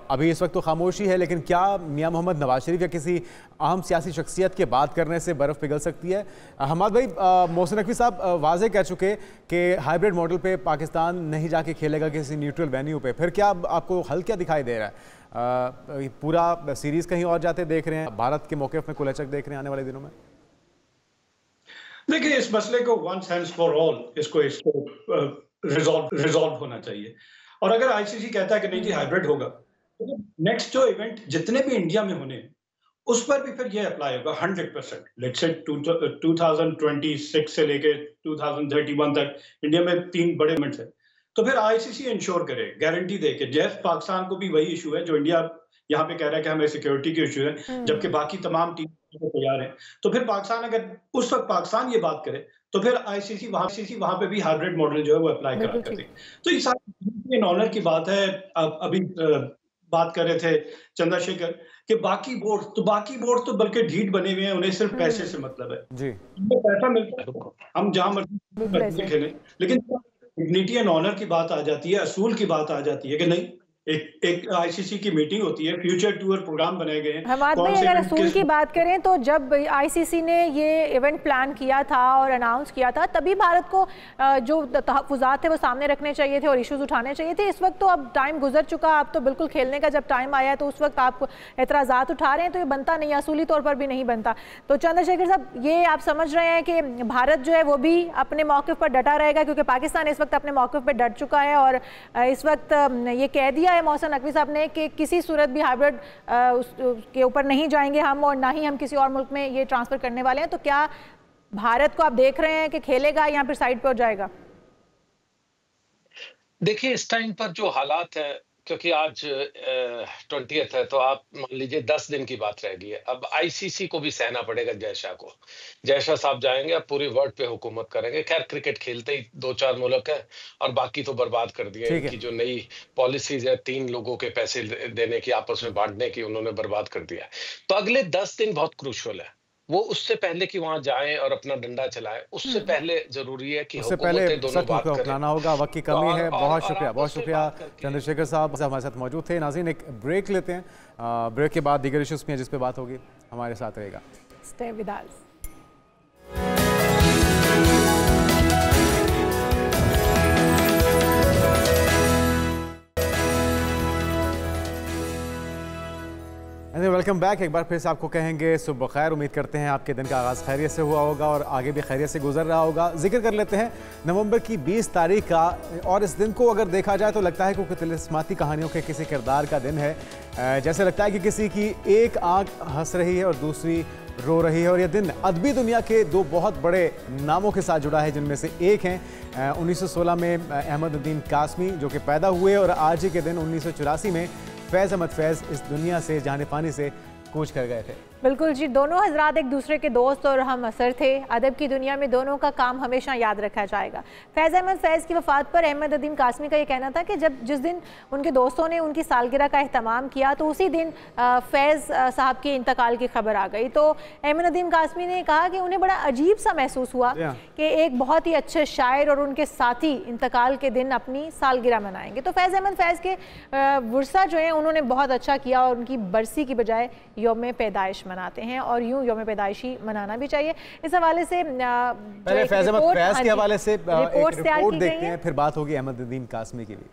अभी इस वक्त तो खामोशी है, लेकिन क्या मियां मोहम्मद नवाज शरीफ या किसी अहम सियासी शख्सियत के बात करने से बर्फ़ पिघल सकती है? हमाद भाई, मोहसिन नकवी साहब वाज़े कह चुके कि हाइब्रिड मॉडल पे पाकिस्तान नहीं जाके खेलेगा किसी न्यूट्रल वेन्यू पे। फिर क्या आपको हल क्या दिखाई दे रहा है? पूरा सीरीज कहीं और जाते देख रहे हैं, भारत के मौक़िफ़ में कुलचक देख रहे हैं आने वाले दिनों में? देखिए, इस मसले को वंस एंड फॉर ऑल इसको रिजॉल्व होना चाहिए। और अगर आईसीसी कहता है कि नहीं जी हाइब्रिड होगा, तो नेक्स्ट जो इवेंट जितने भी इंडिया में होने, उस पर भी फिर ये अप्लाई होगा 100%। लेट्स से 2026 से लेके 2031 तक इंडिया में 3 बड़े इवेंट्स हैं। तो फिर आईसीसी इंश्योर करे, गारंटी दे के, जैसे पाकिस्तान को भी वही इशू है जो इंडिया यहाँ पे कह रहा है कि हमें सिक्योरिटी के इशू है, जबकि बाकी तमाम टीम तैयार हैं। तो फिर पाकिस्तान, अगर उस वक्त पाकिस्तान ये बात करे, तो फिर आईसीसी वहां पे भी हाइब्रिड मॉडल जो है वो अप्लाई करा करते। तो ये सारी ऑनर की बात है। अभी बात कर रहे थे चंद्रशेखर कि बाकी बोर्ड तो बल्कि ढीठ बने हुए हैं, उन्हें सिर्फ पैसे से मतलब है जी। पैसा मिलता है, हम जहां मर्जी खेलें, लेकिन डिग्निटी एंड ऑनर की बात आ जाती है, असूल की बात आ जाती है कि नहीं, एक आईसीसी की मीटिंग होती है, फ्यूचर टूर प्रोग्राम बनाए गए हैं। हमाद भाई, अगर असूल की बात करें तो जब आईसीसी ने ये इवेंट प्लान किया था और अनाउंस किया था, तभी भारत को जो तहफ़्फ़ुज़ात थे वो सामने रखने चाहिए थे और इश्यूज उठाने चाहिए थे। इस वक्त तो अब टाइम गुजर चुका, अब तो बिल्कुल खेलने का जब टाइम आया तो उस वक्त आप एतराज़ात उठा रहे हैं, तो ये बनता नहीं, असूली तौर पर भी नहीं बनता। तो चंद्रशेखर साहब, ये आप समझ रहे हैं कि भारत जो है वो भी अपने मौक़िफ़ पर डटा रहेगा, क्योंकि पाकिस्तान इस वक्त अपने मौक़िफ़ पर डट चुका है और इस वक्त ये कह दिया है मोहसिन नकवी साहब ने कि किसी सूरत भी हाइब्रिड के ऊपर नहीं जाएंगे हम, और ना ही हम किसी और मुल्क में ये ट्रांसफ़र करने वाले हैं। तो क्या भारत को आप देख रहे हैं कि खेलेगा या फिर साइड पर हो जाएगा? देखिए इस टाइम पर जो हालात है, क्योंकि आज 20th है, तो आप मान लीजिए 10 दिन की बात रह गई है। अब आईसीसी को भी सहना पड़ेगा जयशाह को। जयशाह साहब जाएंगे, अब पूरी वर्ल्ड पे हुकूमत करेंगे। खैर क्रिकेट खेलते ही 2-4 मुल्क है और बाकी तो बर्बाद कर दिया। इनकी जो नई पॉलिसीज है 3 लोगों के पैसे देने की, आपस में बांटने की, उन्होंने बर्बाद कर दिया। तो अगले 10 दिन बहुत क्रूशियल है। वो उससे पहले कि वहां जाएं और अपना डंडा चलाएं, उससे पहले जरूरी है कि उससे पहले दोनों बात करें। अपनाना होगा। वक्त की कमी है। बहुत शुक्रिया चंद्रशेखर साहब हमारे साथ मौजूद थे। नाज़रीन एक ब्रेक लेते हैं, ब्रेक के बाद दीगर इश्यूज में जिस पे बात होगी हमारे साथ रहेगा। Stay with us. Welcome back. एक बार फिर से आपको कहेंगे सुबह खैर। उम्मीद करते हैं आपके दिन का आगाज़ खैरियत से हुआ होगा और आगे भी खैरियत से गुजर रहा होगा। जिक्र कर लेते हैं नवंबर की 20 तारीख का, और इस दिन को अगर देखा जाए तो लगता है कि तिलिस्माती कहानियों के किसी किरदार का दिन है। जैसे लगता है कि किसी की एक आंख हंस रही है और दूसरी रो रही है। और यह दिन अदबी दुनिया के 2 बहुत बड़े नामों के साथ जुड़ा है, जिनमें से एक हैं 1916 में अहमद नदीम कासमी, जो कि पैदा हुए, और आज ही के दिन 1984 में फैज़ अहमद फैज़ इस दुनिया से जाने पानी से कूच कर गए थे। बिल्कुल जी, दोनों हजरात एक दूसरे के दोस्त और हम असर थे। अदब की दुनिया में दोनों का काम हमेशा याद रखा जाएगा। फैज़ अहमद फैज़ की वफ़ात पर अहमद नदीम कासमी का ये कहना था कि जिस दिन उनके दोस्तों ने उनकी सालगिरह का एहतमाम किया तो उसी दिन फैज़ साहब के इंतकाल की खबर आ गई। तो अहमद नदीम कासमी ने कहा कि उन्हें बड़ा अजीब सा महसूस हुआ कि एक बहुत ही अच्छे शायर और उनके साथी इंतकाल के दिन अपनी सालगिरह मनाएंगे। तो फैज़ अहमद फैज़ के वर्सा जो है उन्होंने बहुत अच्छा किया और उनकी बरसी की बजाय यौम पैदाइश मनाते हैं, और यूं यौम पैदाइशी मनाना भी चाहिए। इस हवाले से पहले फैज़ अहमद फैज़ के हवाले से एक रिपोर्ट देखते हैं, फिर बात होगी अहमद नदीम कासमी की भी।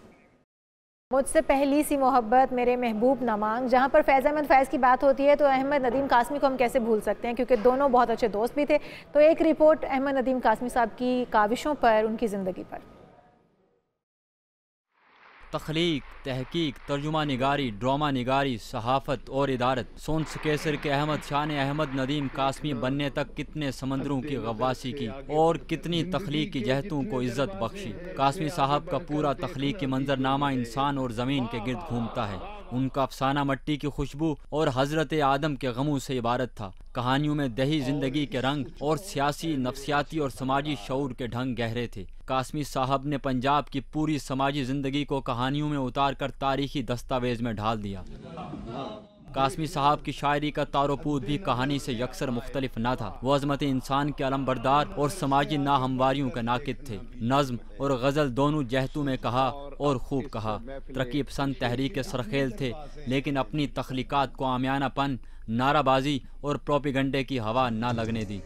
मुझसे पहली सी मोहब्बत मेरे महबूब नामांग, जहाँ पर फैज़ अहमद फैज़ की बात होती है तो अहमद नदीम कासमी को हम कैसे भूल सकते हैं, क्योंकि दोनों बहुत अच्छे दोस्त भी थे। तो एक रिपोर्ट अहमद नदीम कासमी साहब की काविशों पर, उनकी ज़िंदगी पर। तख्लीक, तहकीक, तर्जुमा निगारी, ड्रामा निगारी, सहाफ़त और इदारत, सोंस केसर के अहमद शाह ने अहमद नदीम कासमी बनने तक कितने समंदरों की गवासी की और कितनी तख्लीक की जहतों को इज़्ज़त बख्शी। कासमी साहब का पूरा तख्लीक की मंजरनामा इंसान और ज़मीन के गिर्द घूमता है। उनका अफसाना मट्टी की खुशबू और हज़रत आदम के गमों से इबारत था। कहानियों में दही जिंदगी के रंग और सियासी, नफ्सियाती और समाजी शऊर के ढंग गहरे थे। कासमी साहब ने पंजाब की पूरी समाजी ज़िंदगी को कहानियों में उतार कर तारीखी दस्तावेज में ढाल दिया। कासमी साहब की शायरी का तारोपूत भी कहानी से यकसर मुख्तलिफ न था। वो अज़मत इंसान के अलमबरदार और समाजी नाहमवारियों के नाकिद थे। नज़्म और गज़ल दोनों जहतों में कहा और खूब कहा। तरक्की पसंद तहरीक के सरखेल थे, लेकिन अपनी तख्लीकात को आमियानापन, नाराबाजी और प्रोपेगंडे की हवा ना लगने दी।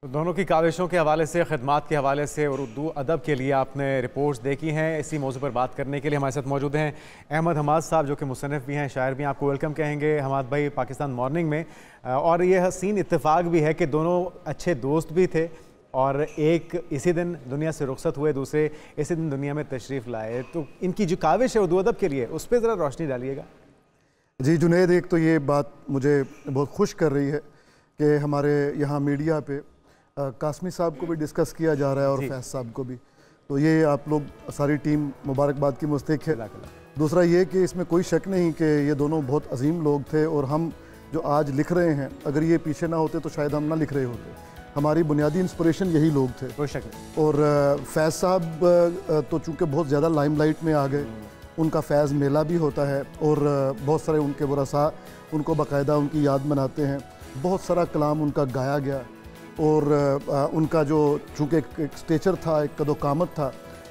दोनों की काविशों के हवाले से, खिदमात के हवाले से और उर्दू अदब के लिए आपने रिपोर्ट्स देखी हैं। इसी मौजू पर बात करने के लिए हमारे साथ मौजूद हैं अहमद हमाद साहब, जो कि मुसन्निफ़ भी हैं, शायर भी हैं। आपको वेलकम कहेंगे हमाद भाई पाकिस्तान मॉर्निंग में। और ये हसीन इत्तेफाक भी है कि दोनों अच्छे दोस्त भी थे और एक इसी दिन दुनिया से रुखसत हुए, दूसरे इसी दिन दुनिया में तशरीफ़ लाए। तो इनकी जो काविश है उर्दू अदब के लिए, उस पर ज़रा रोशनी डालिएगा। जी जुनैद, एक तो ये बात मुझे बहुत खुश कर रही है कि हमारे यहाँ मीडिया पे कासमी साहब को भी डिस्कस किया जा रहा है और फैज़ साहब को भी, तो ये आप लोग सारी टीम मुबारकबाद की मुस्तहिक है। दूसरा ये कि इसमें कोई शक नहीं कि ये दोनों बहुत अजीम लोग थे और हम जो आज लिख रहे हैं, अगर ये पीछे ना होते तो शायद हम ना लिख रहे होते। हमारी बुनियादी इंस्पिरेशन यही लोग थे। कोई शक नहीं। और फैज़ साहब तो चूँकि बहुत ज़्यादा लाइमलाइट में आ गए, उनका फैज़ मेला भी होता है और बहुत सारे उनके वरसा उनको बाकायदा उनकी याद मनाते हैं। बहुत सारा कलाम उनका गाया गया और उनका जो चूँकि एक स्टेचर था, एक कदोकामत था,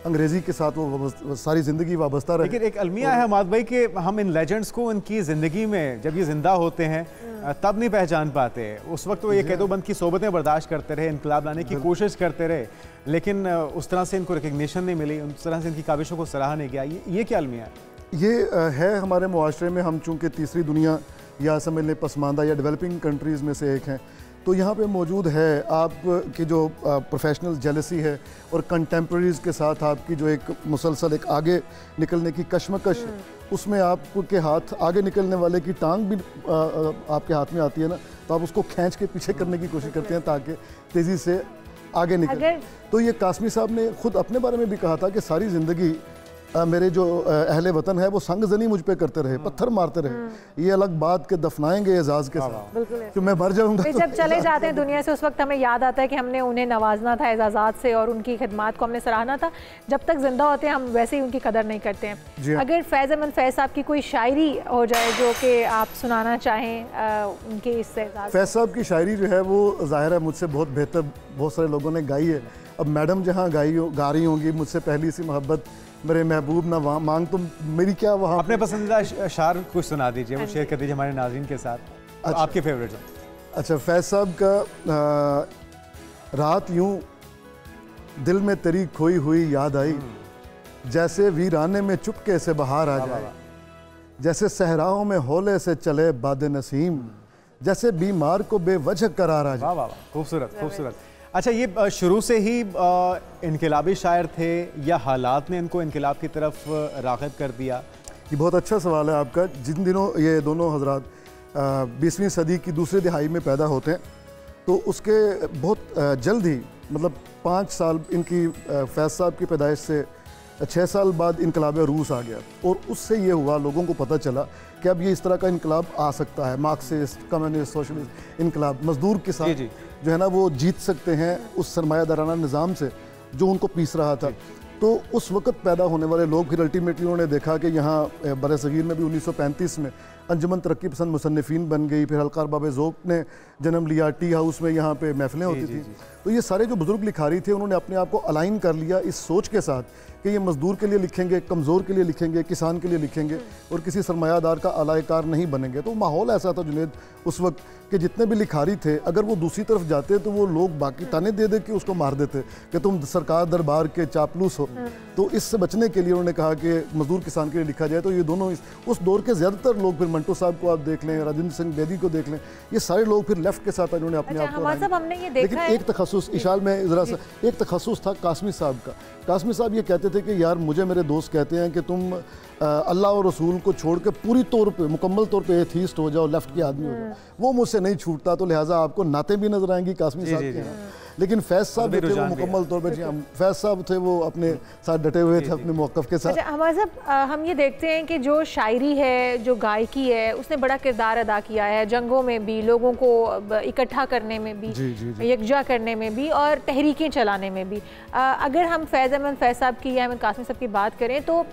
अंग्रेज़ी के साथ वो सारी ज़िंदगी वाबस्ता रहे। लेकिन एक अलमिया है हमाद भाई कि हम इन लेजेंड्स को उनकी ज़िंदगी में जब ये ज़िंदा होते हैं तब नहीं पहचान पाते। उस वक्त वो ये कैदोबंद की सोबतें बर्दाश्त करते रहे, इनकलाब लाने की कोशिश करते रहे, लेकिन उस तरह से इनको रिकग्निशन नहीं मिली, उस तरह से इनकी काविशों को सराहा नहीं गया। ये क्या अलमिया है? ये है हमारे मुआशरे में, हम चूँकि तीसरी दुनिया या समझ लें पसमानदा या डेवलपिंग कंट्रीज़ में से एक हैं, तो यहाँ पे मौजूद है आपकी जो प्रोफेशनल जेलसी है और कंटेम्प्रेरीज के साथ आपकी जो एक मुसलसल एक आगे निकलने की कश्मकश है, उसमें आपके हाथ आगे निकलने वाले की टांग भी आपके हाथ में आती है ना, तो आप उसको खींच के पीछे करने की कोशिश करते हैं ताकि तेज़ी से आगे निकले। तो ये कासमी साहब ने खुद अपने बारे में भी कहा था कि सारी ज़िंदगी मेरे जो अहले वतन है वो संगजनी मुझ पे करते रहे, पत्थर मारते रहे, ये अलग बात के दफनाएंगे एजाज के साथ, तो मैं मर जाऊंगा। जब चले जाते हैं दुनिया से उस वक्त हमें याद आता है कि हमने उन्हें नवाजना था एजाज़ात से और उनकी खिदमात को हमने सराहना था। जब तक जिंदा होते हैं हम वैसे ही उनकी कदर नहीं करते हैं। अगर फैज़ अहमद फैज़ साहब की कोई शायरी हो जाए जो कि आप सुनाना चाहें उनके इस एजाज़। फैज़ साहब की शायरी जो है वो ज़ाहिर है मुझसे बहुत बेहतर बहुत सारे लोगों ने गाई है। अब मैडम जहाँ गा रही होंगी मुझसे पहली सी मोहब्बत मेरे महबूब ना वहाँ मांग, तो मेरी क्या वहाँ। अपने पसंदीदा अशार कुछ सुना दीजिए, वो शेयर कर दीजिए हमारे नाज़रीन के साथ। अच्छा, आपके फेवरेट हो? अच्छा, फैज़ साहब का रात यूं दिल में तेरी खोई हुई याद आई, जैसे वीराने में चुपके से बाहर आ जाए, जैसे सहराओं में हौले से चले बाद नसीम, जैसे बीमार को बेवजह करार आ जाए। खूबसूरत खूबसूरत। अच्छा, ये शुरू से ही इनकलाबी शायर थे या हालात ने इनको इनकलाब की तरफ राग़िब कर दिया? ये बहुत अच्छा सवाल है आपका। जिन दिनों ये दोनों हजरात 20वीं सदी की दूसरी दिहाई में पैदा होते हैं तो उसके बहुत जल्द ही मतलब 5 साल इनकी फैज़ साहब की पैदाइश से 6 साल बाद इनकलाब रूस आ गया और उससे ये हुआ लोगों को पता चला कि अब ये इस तरह का इनकलाब आ सकता है। मार्क्सिस्ट कम्युनिस्ट सोशलिस्ट इनकलाब, मजदूर किसान जो है ना वो जीत सकते हैं उस सरमायादाराना निज़ाम से जो उनको पीस रहा था। तो उस वक्त पैदा होने वाले लोग फिर अल्टीमेटली उन्होंने देखा कि यहाँ बर-ए-सग़ीर में भी 1935 में अंजुमन तरक्की पसंद मुसन्निफ़ीन बन गई, फिर हल्का अरबाब ज़ौक़ ने जन्म लिया, टी हाउस में यहाँ पे महफ़िलें होती थी। तो ये सारे जो बुज़ुर्ग लिखारी थे उन्होंने अपने आप को अलाइन कर लिया इस सोच के साथ कि ये मज़दूर के लिए लिखेंगे, कमज़ोर के लिए लिखेंगे, किसान के लिए लिखेंगे और किसी सरमायादार का अलायकार नहीं बनेंगे। तो माहौल ऐसा था जुनेद उस वक्त कि जितने भी लिखारी थे अगर वो दूसरी तरफ जाते तो वो लोग बाकी ताने दे दे के उसको मार देते कि तुम सरकार दरबार के चापलूस हो। तो इससे बचने के लिए उन्होंने कहा कि मजदूर किसान के लिए लिखा जाए। तो ये दोनों उस दौर के ज़्यादातर लोग, फिर मंटो साहब को आप देख लें, राजेंद्र सिंह बेदी को देख लें, ये सारे लोग फिर लेफ्ट के साथ इन्होंने अपने आप को। लेकिन एक तखस्सुस इशाल में ज़रा सा एक तखस्सुस था कासमी साहब का। कासमी साहब ये कहते थे कि यार मुझे मेरे दोस्त कहते हैं कि तुम अल्लाह और रसूल को छोड़ के पूरी तौर पे मुकम्मल तौर पे एथीस्ट हो जाओ, लेफ्ट के आदमी हो जाओ, वो मुझसे नहीं छूटता। तो लिहाजा आपको नाते भी नजर आएंगी कासमी साहब के। लेकिन फैज़ साहब जो थे वो मुकम्मल तौर पर फैज़ साहब थे वो अपने साथ डटे हुए थे अपने मौक़िफ़ के साथ। अच्छा हमारे साहब, हम ये देखते हैं कि जो शायरी है, जो गायकी है, उसने बड़ा किरदार अदा किया है जंगों में भी, लोगों को इकट्ठा करने में भी, यकजा करने में भी और तहरीकें चलाने में भी। अगर हम फैज़ अहमद फैज़ साहब की या कासमी साहब की बात करें तो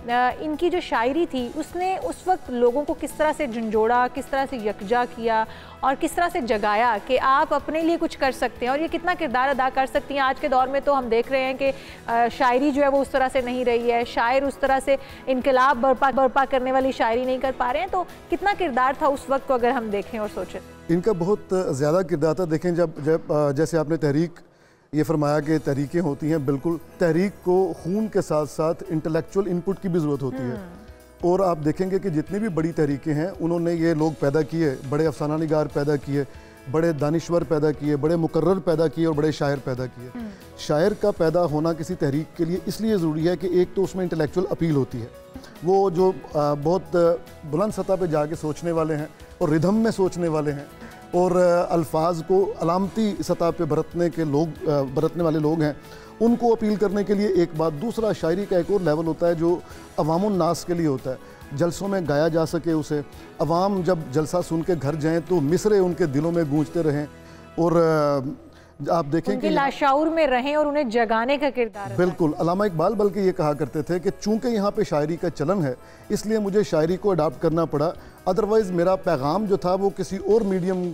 इनकी जो शायरी थी उसने उस वक्त लोगों को किस तरह से झंझोड़ा, किस तरह से यकजा किया और किस तरह से जगाया कि आप अपने लिए कुछ कर सकते हैं और ये कितना किरदार अदा कर सकती हैं। आज के दौर में तो हम देख रहे हैं कि शायरी जो है वो उस तरह से नहीं रही है, शायर उस तरह से इनकलाब बर्पा करने वाली शायरी नहीं कर पा रहे हैं। तो कितना किरदार था उस वक्त को अगर हम देखें और सोचें? इनका बहुत ज़्यादा किरदार था। देखें जब जैसे आपने तहरीक ये फरमाया कि तहरीकें होती हैं, बिल्कुल तहरीक को खून के साथ साथ इंटेलेक्चुअल इनपुट की भी ज़रूरत होती है। और आप देखेंगे कि जितनी भी बड़ी तहरीकें हैं उन्होंने ये लोग पैदा किए, बड़े अफसाना निगार पैदा किए, बड़े दानिश्वर पैदा किए, बड़े मुकर्रर पैदा किए और बड़े शायर पैदा किए। शायर का पैदा होना किसी तहरीक के लिए इसलिए ज़रूरी है कि एक तो उसमें इंटेलेक्चुअल अपील होती है, वो जो बहुत बुलंद सतह पे जाके सोचने वाले हैं और रिदम में सोचने वाले हैं और अल्फाज को अलामती सतह पे बरतने वाले लोग हैं, उनको अपील करने के लिए एक बात। दूसरा, शायरी का एक और लेवल होता है जो अवामुन नास के लिए होता है, जलसों में गाया जा सके उसे, अवाम जब जलसा सुन के घर जाएं तो मिसरे उनके दिलों में गूंजते रहें और आप देखें कि लाशऊर में रहें और उन्हें जगाने का किरदार। बिल्कुल, अल्लामा इकबाल बल्कि ये कहा करते थे कि चूंकि यहाँ पे शायरी का चलन है इसलिए मुझे शायरी को अडॉप्ट करना पड़ा, अदरवाइज़ मेरा पैगाम जो था वो किसी और मीडियम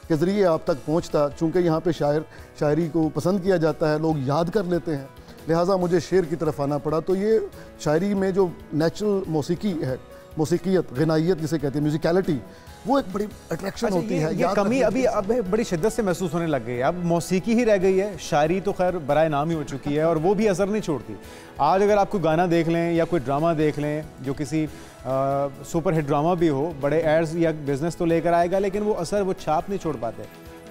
के ज़रिए आप तक पहुँचता। चूँकि यहाँ पे शायरी को पसंद किया जाता है, लोग याद कर लेते हैं, लिहाजा मुझे शेर की तरफ आना पड़ा। तो ये शायरी में जो नेचुरल मौसीकी है, मौसीकियत, गनाइयत जिसे कहते हैं, म्यूजिकलिटी, वो एक बड़ी अट्रैक्शन होती है। ये कमी अभी अब बड़ी शिद्दत से महसूस होने लग गई है। अब मौसीकी ही रह गई है, शायरी तो खैर बराए नाम ही हो चुकी है और वो भी असर नहीं छोड़ती। आज अगर आपको गाना देख लें या कोई ड्रामा देख लें जो किसी सुपर हिट ड्रामा भी हो, बड़े एड्स या बिजनेस तो लेकर आएगा लेकिन वो असर, वो छाप नहीं छोड़ पाते।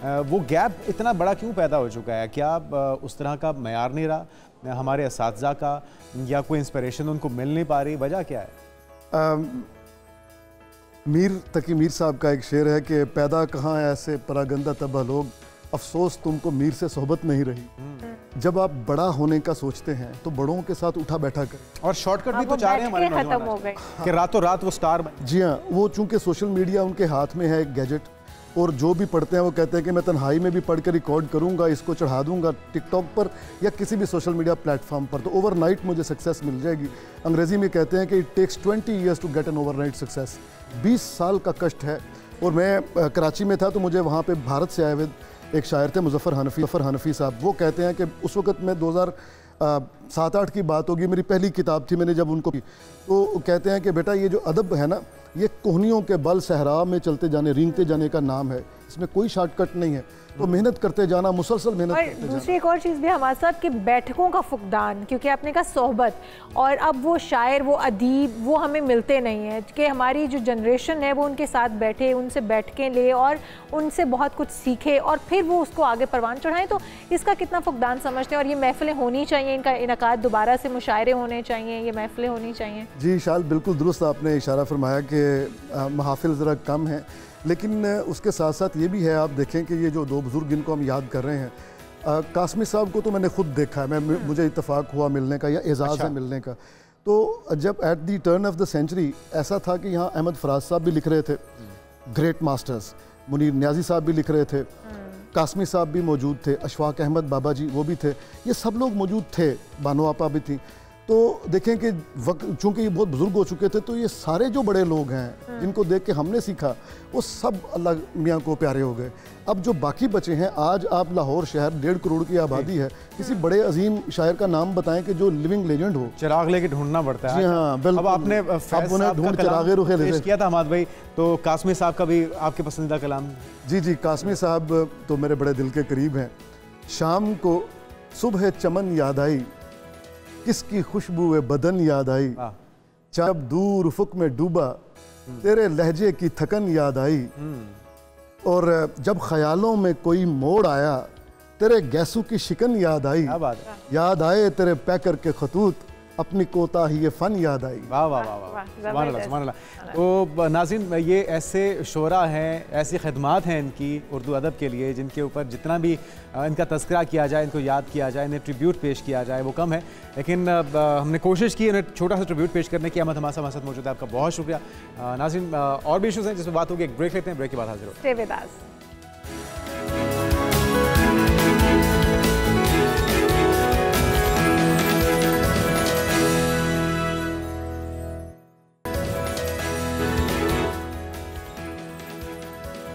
वो गैप इतना बड़ा क्यों पैदा हो चुका है? क्या उस तरह का मयार नहीं रहा हमारे असातिज़ा का, या कोई इंस्पिरेशन उनको मिल नहीं पा रही? वजह क्या है? मीर तकी मीर साहब का एक शेर है कि पैदा कहाँ ऐसे परागंदा तबाह लोग, अफसोस तुमको मीर से सोहबत नहीं रही। जब आप बड़ा होने का सोचते हैं तो बड़ों के साथ उठा बैठा करें। और शॉर्टकट भी तो चाह रहे हैं हमारे नौजवान कि रातों रात वो स्टार बने। जी हाँ, वो चूंकि सोशल मीडिया उनके हाथ में है एक गैजेट, और जो भी पढ़ते हैं वो कहते हैं कि मैं तन्हाई में भी पढ़ कर रिकॉर्ड करूंगा, इसको चढ़ा दूंगा टिकटॉक पर या किसी भी सोशल मीडिया प्लेटफॉर्म पर, तो ओवरनाइट मुझे सक्सेस मिल जाएगी। अंग्रेजी में कहते हैं कि it takes 20 years to get an overnight success. 20 साल का कष्ट है। और मैं कराची में था तो मुझे वहाँ पे भारत से आए हुए एक शायर थे मुजफ्फर हनफी साहब। वो कहते हैं कि उस वक्त में 2007-8 की बात होगी, मेरी पहली किताब थी, मैंने जब उनको की तो कहते हैं कि बेटा ये जो अदब है ना, ये कोहनियों के बल सहरा में चलते जाने, रेंगते जाने का नाम है, इसमें कोई शॉर्टकट नहीं है। तो मेहनत करते जाना, मुसलसल मेहनत करते जाना। दूसरी एक और चीज़ भी हमारे साथ कि बैठकों का फुकदान, क्योंकि आपने कहा सोहबत, और अब वो शायर, वो अदीब, वो हमें मिलते नहीं हैं कि हमारी जो जनरेशन है वो उनके साथ बैठे, उनसे बैठकें ले और उनसे बहुत कुछ सीखे और फिर वो उसको आगे परवान चढ़ाएं। तो इसका कितना फुकदान समझते हैं? और ये महफिलें होनी चाहिए, इनका इनकाद दोबारा से, मुशायरे होने चाहिए, ये महफिलें होनी चाहिए। जी शाल, बिल्कुल दुरुस्त आपने इशारा फरमाया कि महाफिल ज़रा कम है, लेकिन उसके साथ साथ ये भी है, आप देखें कि ये जो दो बुज़ुर्ग जिनको हम याद कर रहे हैं, कासमी साहब को तो मैंने खुद देखा है, मुझे इत्तेफाक हुआ मिलने का या एजाज़ है मिलने का। तो जब at the turn of the century ऐसा था कि यहाँ अहमद फराज साहब भी लिख रहे थे, ग्रेट मास्टर्स, मुनीर न्याजी साहब भी लिख रहे थे, कासमी साहब भी मौजूद थे, अशफाक अहमद बाबा जी वो भी थे, ये सब लोग मौजूद थे, बानो आपा भी थी। तो देखें कि वक्त चूँकि ये बहुत बुजुर्ग हो चुके थे, तो ये सारे जो बड़े लोग हैं जिनको देख के हमने सीखा, वो सब अल्लाह मियाँ को प्यारे हो गए। अब जो बाकी बचे हैं, आज आप लाहौर शहर 1.5 करोड़ की आबादी है, किसी बड़े अजीम शायर का नाम बताएं कि जो लिविंग लेजेंड हो। चिराग लेके ढूंढना पड़ता है। जी हाँ, बिल्कुल। अब आपने ढूंढ चिरागे रुखे पेश किया था हमाद भाई, तो कासमी साहब का भी आपके पसंदीदा कलाम? जी, कासमी साहब तो मेरे बड़े दिल के करीब हैं। शाम को सुबह चमन याद आई, किसकी खुशबू बदन याद आई, जब दूर उफुक में डूबा तेरे लहजे की थकन याद आई, और जब ख्यालों में कोई मोड़ आया तेरे गैसों की शिकन याद आई, याद आए तेरे पैकर के खतूत, अपनी कोताही ये फन याद आई। वाह वाह वाह वाह, सुभान अल्लाह सुभान अल्लाह। तो नाज़रीन, ये ऐसे शोरा हैं, ऐसी खिदमात हैं इनकी उर्दू अदब के लिए, जिनके ऊपर जितना भी इनका तस्करा किया जाए, इनको याद किया जाए, इन्हें ट्रिब्यूट पेश किया जाए, वो कम है। लेकिन हमने कोशिश की इन्हें छोटा सा ट्रिब्यूट पेश करने की। अहमद हमारे साथ मौजूद है, आपका बहुत शुक्रिया। नाज़रीन, और भी इशूज़ हैं जिसमें बात होगी, एक ब्रेक लेते हैं, ब्रेक के बाद हाजिर होते हैं।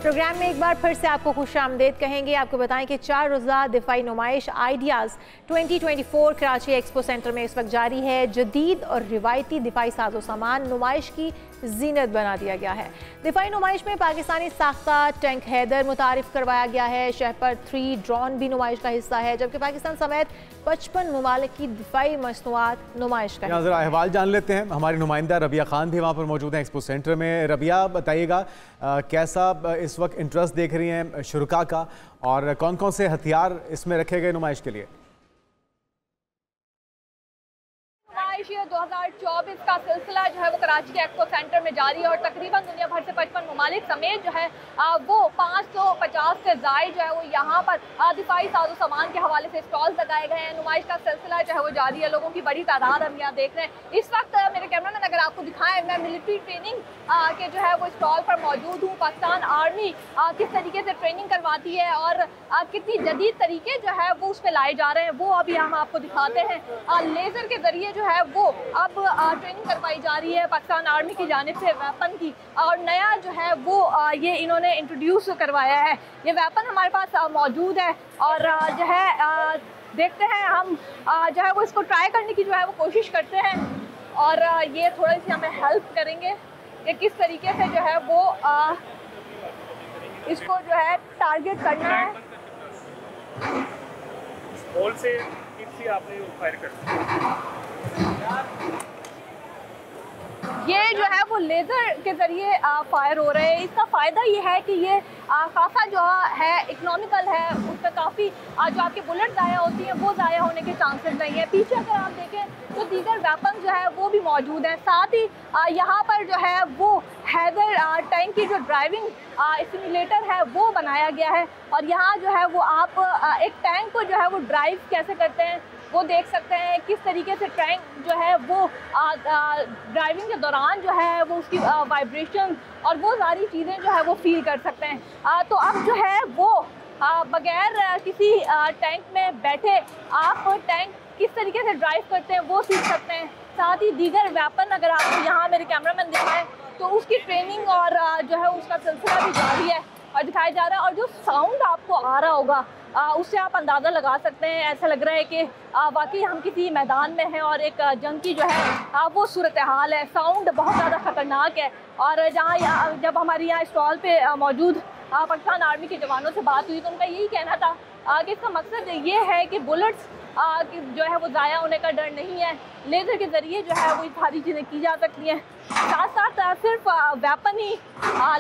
प्रोग्राम में एक बार फिर से आपको खुशामदीद कहेंगे। आपको बताएं कि 4 रोज़ा दिफाई नुमाइश आइडियाज़ 2024 कराची एक्सपो सेंटर में इस वक्त जारी है। जदीद और रिवायती दिफाई साजो सामान नुमाइश की जीनत बना दिया गया है। दिफाई नुमाइश में पाकिस्तानी साख्ता टैंक हैदर मुतारिफ करवाया गया है। शहपर 3 ड्रोन भी नुमाइश का हिस्सा है, जबकि पाकिस्तान समेत 55 ममालिक की दिफाई मसनूआत नुमाइश का हिस्सा। जरा अहवाल जान लेते हैं, हमारी नुमाइंदा रबिया खान भी वहाँ पर मौजूद है एक्सपो सेंटर में। रबिया, बताइएगा कैसा इस वक्त इंटरेस्ट देख रही हैं शुरका का, और कौन कौन से हथियार इसमें रखे गए नुमाइश के लिए? 2024 का सिलसिला जो है वो कराची के एक्सपो सेंटर में जारी है, और तकरीबन दुनिया भर से 55 ममालिक समेत जो है वो 550 से ज़ायद जो है वो यहाँ पर दिफाई साजो सामान के हवाले से स्टॉल्स लगाए गए हैं। नुमाइश का सिलसिला जो है वो जारी है, लोगों की बड़ी तादाद हम यहाँ देख रहे हैं। इस वक्त मेरे कैमरा मैन अगर आपको दिखाएं, मैं मिलिट्री ट्रेनिंग के जो है वो स्टॉल पर मौजूद हूँ। पाकिस्तान आर्मी किस तरीके से ट्रेनिंग करवाती है और कितनी जदीद तरीके जो है वो उस पर लाए जा रहे हैं, वो अभी हम आपको दिखाते हैं। लेज़र के ज़रिए जो है वो अब ट्रेनिंग करवाई जा रही है पाकिस्तान आर्मी की जानिब से वेपन की, और नया जो है वो ये इन्होंने इंट्रोड्यूस करवाया है। ये वेपन हमारे पास मौजूद है, और जो है देखते हैं हम जो है वो इसको ट्राई करने की जो है वो कोशिश करते हैं, और ये थोड़ी सी हमें हेल्प करेंगे कि किस तरीके से जो है वो इसको जो है टारगेट करना है। बॉल से आपने फायर कर ये जो है वो लेज़र के ज़रिए फायर हो रहे हैं। इसका फ़ायदा ये है कि ये खासा जो है इकोनॉमिकल है, उस पर काफ़ी जो आपकी बुलेट ज़ाया होती हैं वो ज़ाया होने के चांसेस नहीं है। पीछे अगर आप देखें तो दीगर वेपन जो है वो भी मौजूद हैं। साथ ही यहाँ पर जो है वो हैदर टैंक की जो ड्राइविंग सिमुलेटर है वो बनाया गया है, और यहाँ जो है वो आप एक टैंक को जो है वो ड्राइव कैसे करते हैं वो देख सकते हैं। किस तरीके से टैंक जो है वो ड्राइविंग के दौरान जो है वो उसकी वाइब्रेशन और वो सारी चीज़ें जो है वो फील कर सकते हैं। तो अब जो है वो बगैर किसी टैंक में बैठे आप टैंक किस तरीके से ड्राइव करते हैं वो सीख सकते हैं। साथ ही दीगर वेपन अगर आप यहाँ मेरे कैमरामैन दिखाएं तो उसकी ट्रेनिंग और जो है उसका सिलसिला भी जारी है और दिखाया जा रहा है। और जो साउंड आपको आ रहा होगा उससे आप अंदाज़ा लगा सकते हैं, ऐसा लग रहा है कि वाकई हम किसी मैदान में हैं और एक जंग की जो है वो सूरत हाल है। साउंड बहुत ज़्यादा ख़तरनाक है। और जब हमारे यहाँ स्टॉल पे मौजूद पाकिस्तान आर्मी के जवानों से बात हुई तो उनका यही कहना था कि इसका मकसद ये है कि बुलेट्स जो है वो ज़ाया होने का डर नहीं है, लेज़र के ज़रिए जो है वो सारी चीज़ें की जा सकती हैं। साथ साथ सिर्फ वेपन ही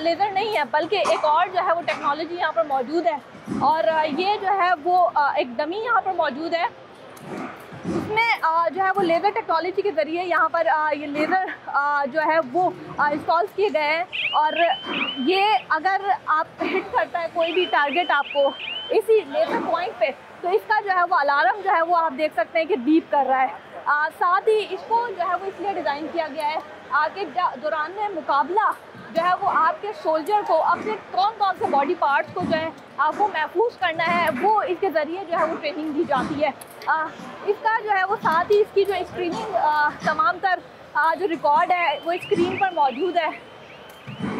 लेज़र नहीं है बल्कि एक और जो है वो टेक्नोलॉजी यहाँ पर मौजूद है, और ये जो है वो एक डमी यहाँ पर मौजूद है। इसमें जो है वो लेज़र टेक्नोलॉजी के ज़रिए यहाँ पर ये लेज़र जो है वो इंस्टॉल किए गए हैं, और ये अगर आप हिट करता है कोई भी टारगेट आपको इसी लेज़र पॉइंट पे तो इसका जो है वो अलार्म जो है वो आप देख सकते हैं कि बीप कर रहा है। साथ ही इसको जो है वो इसलिए डिज़ाइन किया गया है कि दौरान मुकाबला जो है वो आपके सोल्जर को अपने कौन कौन से बॉडी पार्ट्स को जो है वो महफूज करना है, वो इसके ज़रिए जो है वो ट्रेनिंग दी जाती है। इसका जो है वो साथ ही इसकी जो स्क्रीनिंग तमाम तर जो रिकॉर्ड है वो स्क्रीन पर मौजूद है,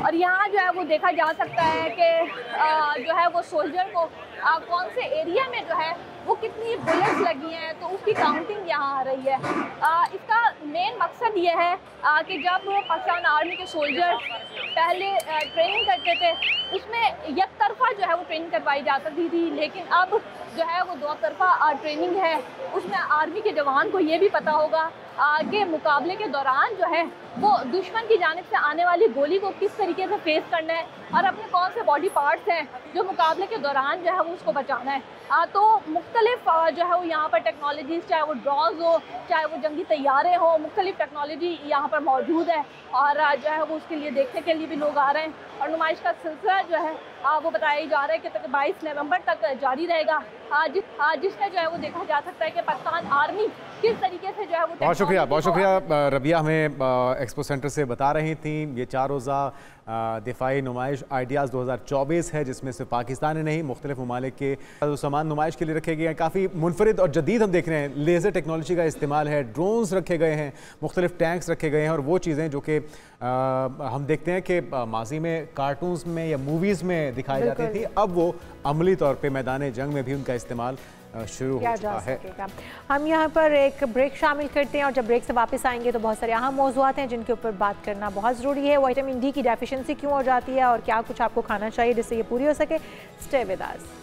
और यहाँ जो है वो देखा जा सकता है कि जो है वो सोल्जर को कौन से एरिया में जो है वो कितनी बुलेट्स लगी हैं तो उसकी काउंटिंग यहाँ आ रही है। इसका मेन मकसद ये है कि जब पाकिस्तान आर्मी के सोल्जर पहले ट्रेनिंग करते थे उसमें एक तरफा जो है वो ट्रेनिंग करवाई जा सकती थी, लेकिन अब जो है वो दो तरफा ट्रेनिंग है। उसमें आर्मी के जवान को ये भी पता होगा कि मुकाबले के दौरान जो है वो दुश्मन की जानिब से आने वाली गोली को किस तरीके से फेस करना है और अपने कौन से बॉडी पार्ट्स हैं जो मुकाबले के दौरान जो है वो उसको बचाना है। तो मुख्तलिफ जो है वो यहाँ पर टेक्नोलॉजीज़, चाहे वो ड्रोन्स हो चाहे वो जंगी तैयारे हो, मुख्तलिफ टेक्नोलॉजी यहाँ पर मौजूद है, और जो है वो उसके लिए देखने के लिए भी लोग आ रहे हैं। और नुमाइश का सिलसिला जो है वो बताया जा रहा है कि 22 नवंबर तक जारी रहेगा, जिसमें जो है वो देखा जा सकता है कि पाकिस्तान आर्मी किस तरीके से जो है वो। बहुत शुक्रिया रबिया, हमें एक्सपो सेंटर से बता रही थी। ये 4 रोज़ा दिफाई नुमाइश आइडियाज़ 2024 है, जिसमें से पाकिस्तान ही नहीं मुख्तलिफ ममालिक के सामान नुमाइश के लिए रखे गए हैं। काफ़ी मुनफरिद और जदीद हम देख रहे हैं, लेज़र टेक्नोलॉजी का इस्तेमाल है, ड्रोन्स रखे गए हैं, मुख्तलिफ टैंक्स रखे गए हैं, और वो चीज़ें जो कि हम देखते हैं कि माजी में कार्टून्स में या मूवीज़ में दिखाई जाती थी, अब वो अमली तौर पे मैदान जंग में भी उनका इस्तेमाल शुरू हो चुका है। हम यहाँ पर एक ब्रेक शामिल करते हैं, और जब ब्रेक से वापस आएंगे तो बहुत सारे अहम मौज़ूआत हैं जिनके ऊपर बात करना बहुत ज़रूरी है। विटामिन डी की डेफिशिएंसी क्यों हो जाती है और क्या कुछ आपको खाना चाहिए जिससे ये पूरी हो सके। Stay with us.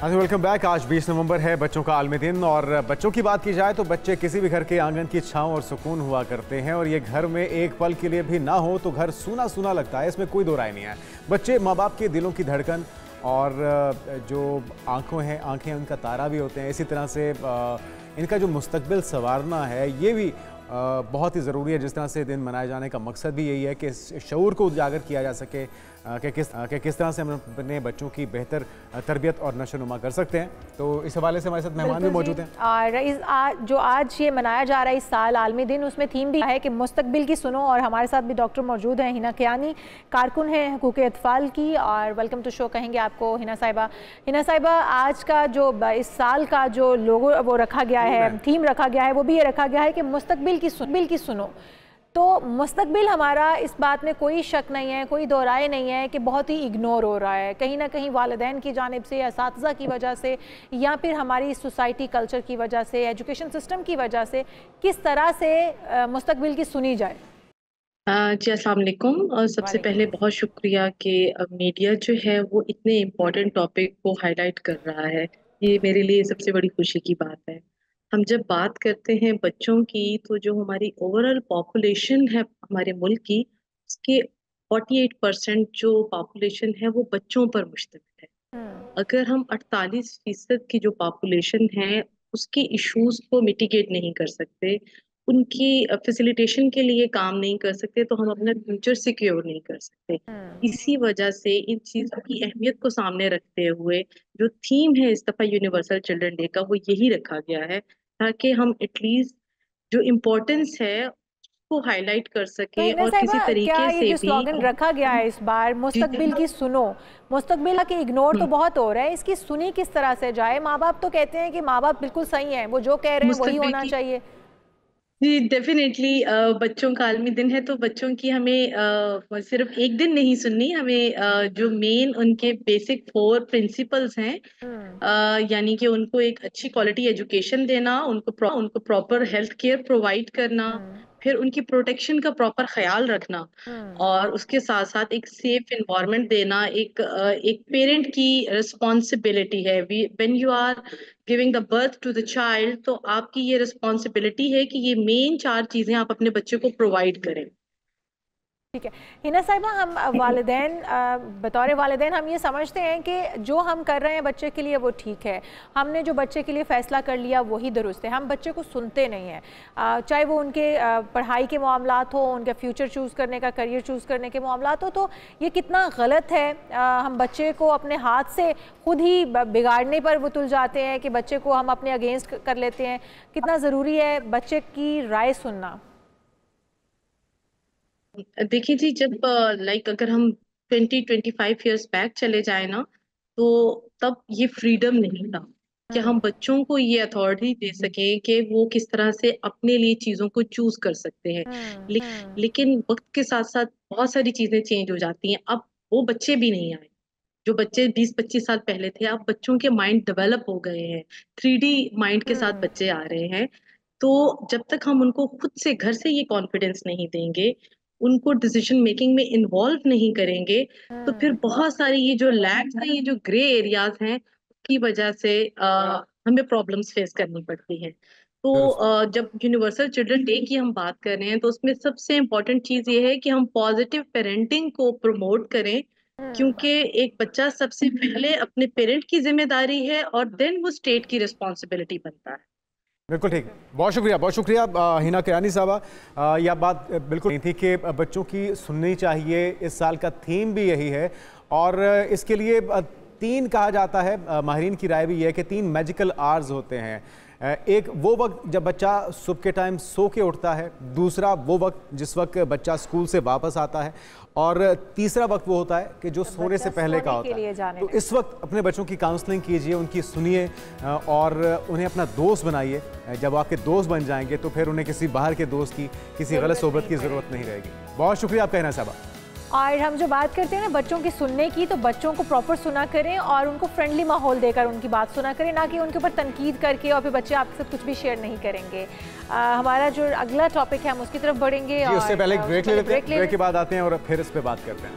Welcome back. आज 20 नवंबर है, बच्चों का आलमी दिन, और बच्चों की बात की जाए तो बच्चे किसी भी घर के आंगन की छांव और सुकून हुआ करते हैं, और ये घर में एक पल के लिए भी ना हो तो घर सूना सूना लगता है, इसमें कोई दो राय नहीं है। बच्चे माँ बाप के दिलों की धड़कन और जो आंखें उनका तारा भी होते हैं। इसी तरह से इनका जो मुस्तकबिल संवारना है ये भी बहुत ही ज़रूरी है। जिस तरह से दिन मनाए जाने का मकसद भी यही है कि शऊर को उजागर किया जा सके कि किस तरह से हम अपने बच्चों की बेहतर तरबियत और नशोनुमा कर सकते हैं। तो इस हवाले से हमारे साथ मेहमान भी मौजूद हैं। और जो आज ये मनाया जा रहा है इस साल आलमी दिन, उसमें थीम भी है कि मुस्तकबिल की सुनो, और हमारे साथ भी डॉक्टर मौजूद हैं। हिना कियानी कारकुन हैं हुकूक़ अतफ़ाल की, और वेलकम टू शो कहेंगे आपको हिना साहिबा। हिना साहिबा, आज का जो इस साल का जो लोगो वो रखा गया है, थीम रखा गया है, वो भी ये रखा गया है कि मुस्तकबिल की सुनो। तो मुस्तकबिल हमारा, इस बात में कोई शक नहीं है, कोई दो राय नहीं है कि बहुत ही इग्नोर हो रहा है, कहीं ना कहीं वालिदैन की जानिब से, असातिज़ा की वजह से, या फिर हमारी सोसाइटी कल्चर की वजह से, एजुकेशन सिस्टम की वजह से। किस तरह से मुस्तकबिल की सुनी जाए? जी अस्सलाम वालेकुम। और सबसे पहले बहुत शुक्रिया कि मीडिया जो है वो इतने इम्पोर्टेंट टॉपिक को हाईलाइट कर रहा है। ये मेरे लिए सबसे बड़ी खुशी की बात है। हम जब बात करते हैं बच्चों की, तो जो हमारी ओवरऑल पॉपुलेशन है हमारे मुल्क की, उसके 48% जो पॉपुलेशन है वो बच्चों पर मुश्तमिल है। अगर हम 48% की जो पॉपुलेशन है उसके इश्यूज को मिटिगेट नहीं कर सकते, उनकी फैसिलिटेशन के लिए काम नहीं कर सकते, तो हम अपना फ्यूचर सिक्योर नहीं कर सकते। इसी वजह से इन चीज़ों की अहमियत को सामने रखते हुए जो थीम है इस दफ़ा यूनिवर्सल चिल्ड्रन डे का, वो यही रखा गया है ताकि हम एटलीस्ट जो इम्पोर्टेंस है उसको हाईलाइट कर तो सके हिना और किसी साहिबा, क्या तरीके ये से जो स्लोगन भी रखा गया है इस बार, मुस्तकबिल की सुनो, मुस्तकबिल की इग्नोर तो बहुत हो रहा है, इसकी सुनी किस तरह से जाए? माँ बाप तो कहते हैं कि माँ बाप बिल्कुल सही हैं, वो जो कह रहे हैं वही मुस्तकबिल होना की चाहिए। जी डेफिनेटली बच्चों का आलमी दिन है, तो बच्चों की हमें सिर्फ एक दिन नहीं सुननी, हमें जो मेन उनके बेसिक 4 प्रिंसिपल्स हैं, यानी कि उनको एक अच्छी क्वालिटी एजुकेशन देना, उनको प्रॉपर हेल्थ केयर प्रोवाइड करना, फिर उनकी प्रोटेक्शन का प्रॉपर ख्याल रखना, और उसके साथ साथ एक सेफ एनवायरनमेंट देना एक पेरेंट की रिस्पॉन्सिबिलिटी है। When you are giving the birth to the child, तो आपकी ये रिस्पॉन्सिबिलिटी है कि ये मेन 4 चीजें आप अपने बच्चे को प्रोवाइड करें। ठीक है हिना साहिबा, हम वालिदैन, बतौर वालिदैन हम ये समझते हैं कि जो हम कर रहे हैं बच्चे के लिए वो ठीक है, हमने जो बच्चे के लिए फ़ैसला कर लिया वही दुरुस्त है, हम बच्चे को सुनते नहीं हैं, चाहे वो उनके पढ़ाई के मामलात हो, उनके फ्यूचर चूज़ करने का, करियर चूज़ करने के मामलात हो, तो ये कितना गलत है। हम बच्चे को अपने हाथ से खुद ही बिगाड़ने पर वो तुल जाते हैं कि बच्चे को हम अपने अगेंस्ट कर लेते हैं। कितना ज़रूरी है बच्चे की राय सुनना? देखिए जी, जब अगर हम 20-25 इयर्स बैक चले जाए ना, तो तब ये फ्रीडम नहीं था कि हम बच्चों को ये अथॉरिटी दे सकें कि वो किस तरह से अपने लिए चीजों को चूज कर सकते हैं। लेकिन वक्त के साथ साथ बहुत सारी चीजें चेंज हो जाती हैं। अब वो बच्चे भी नहीं आए जो बच्चे 20-25 साल पहले थे। अब बच्चों के माइंड डेवलप हो गए हैं, 3D माइंड के साथ बच्चे आ रहे हैं। तो जब तक हम उनको खुद से घर से ये कॉन्फिडेंस नहीं देंगे, उनको डिसीजन मेकिंग में इन्वॉल्व नहीं करेंगे, तो फिर बहुत सारी ये जो लैग्स हैं, ये जो ग्रे एरियाज हैं, की वजह से हमें प्रॉब्लम्स फेस करनी पड़ती हैं। तो जब यूनिवर्सल चिल्ड्रन डे की हम बात कर रहे हैं, तो उसमें सबसे इम्पोर्टेंट चीज ये है कि हम पॉजिटिव पेरेंटिंग को प्रमोट करें, क्योंकि एक बच्चा सबसे पहले अपने पेरेंट की जिम्मेदारी है और देन वो स्टेट की रिस्पॉन्सिबिलिटी बनता है। बिल्कुल ठीक, बहुत शुक्रिया हिना किरानी साहबा। यह बात बिल्कुल नहीं थी कि बच्चों की सुननी चाहिए, इस साल का थीम भी यही है और इसके लिए 3 कहा जाता है, माहिरीन की राय भी यह है कि 3 मैजिकल आवर्स होते हैं। एक वो वक्त जब बच्चा सुबह के टाइम सो के उठता है, दूसरा वो वक्त जिस वक्त बच्चा स्कूल से वापस आता है, और तीसरा वक्त वो होता है कि जो सोने से पहले का होता है। तो इस वक्त अपने बच्चों की काउंसलिंग कीजिए, उनकी सुनिए और उन्हें अपना दोस्त बनाइए। जब आपके दोस्त बन जाएंगे तो फिर उन्हें किसी बाहर के दोस्त की, किसी गलत सोबत की ज़रूरत नहीं रहेगी। बहुत शुक्रिया आपका हिना साहबा। और हम जो बात करते हैं ना बच्चों की सुनने की, तो बच्चों को प्रॉपर सुना करें और उनको फ्रेंडली माहौल देकर उनकी बात सुना करें, ना कि उनके ऊपर तनकीद करके और फिर बच्चे आपके साथ कुछ भी शेयर नहीं करेंगे। हमारा जो अगला टॉपिक है हम उसकी तरफ बढ़ेंगे और उससे पहले एक ब्रेक ले लेते हैं, ब्रेक के बाद आते हैं और फिर इस पर बात करते हैं।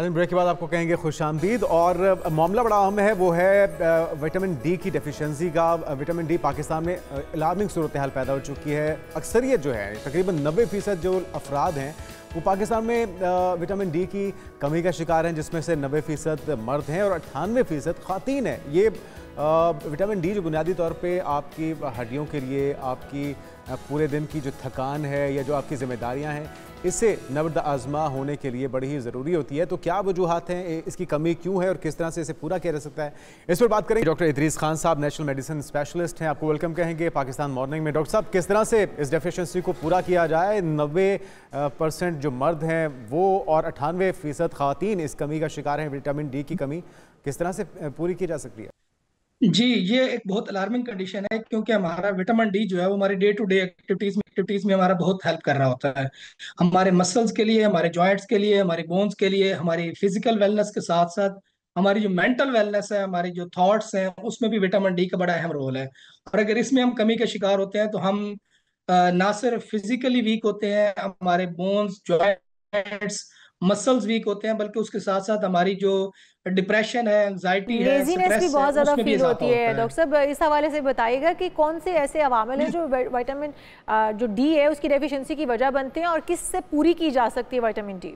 ब्रेक के बाद आपको कहेंगे खुशामदीद। और मामला बड़ा अहम है, वो है विटामिन डी की डेफिशिएंसी का। विटामिन डी पाकिस्तान में अलार्मिंग सूरत हाल पैदा हो चुकी है। अक्सरियत जो है तकरीबन 90% जो अफराद हैं वो पाकिस्तान में विटामिन डी की कमी का शिकार हैं, जिसमें से 90% मर्द हैं और 98% ख़वातीन हैं। ये विटामिन डी जो बुनियादी तौर पे आपकी हड्डियों के लिए, आपकी पूरे दिन की जो थकान है या जो आपकी जिम्मेदारियां हैं, इससे नबर्द आज़मा होने के लिए बड़ी ही ज़रूरी होती है। तो क्या वजूहात हैं, इसकी कमी क्यों है और किस तरह से इसे पूरा किया जा सकता है, इस पर बात करेंगे। डॉक्टर इदरीस खान साहब नेशनल मेडिसिन स्पेशलिस्ट हैं, आपको वेलकम कहेंगे पाकिस्तान मॉर्निंग में। डॉक्टर साहब, किस तरह से इस डेफिशिएंसी को पूरा किया जाए? 90% जो मर्द हैं वो और 98% ख़वातीन इस कमी का शिकार हैं। विटामिन डी की कमी किस तरह से पूरी की जा सकती है? जी, ये एक बहुत अलार्मिंग कंडीशन है, क्योंकि हमारा विटामिन डी जो है वो हमारी डे टू डे एक्टिविटीज में एक्टिविटीज में हमारा बहुत हेल्प कर रहा होता है। हमारे मसल्स के लिए, हमारे जॉइंट्स के लिए, हमारे बोन्स के लिए, हमारी फिजिकल वेलनेस के साथ साथ हमारी जो मेंटल वेलनेस है, हमारी जो थॉट्स हैं, उसमें भी विटामिन डी का बड़ा अहम रोल है। और अगर इसमें हम कमी का शिकार होते हैं तो हम ना सिर्फ फिजिकली वीक होते हैं, हमारे बोन्स, जॉइंट्स, मसल्स वीक होते हैं, बल्कि उसके साथ साथ हमारी जो डिप्रेशन है, एंजाइटी है, लेजीनेस भी बहुत ज़्यादा फील होती है। डॉक्टर साहब इस हवाले से बताइएगा कि कौन से ऐसे अवामिल हैं जो विटामिन जो डी है उसकी डेफिशिएंसी की वजह बनते हैं और किससे पूरी की जा सकती है विटामिन डी?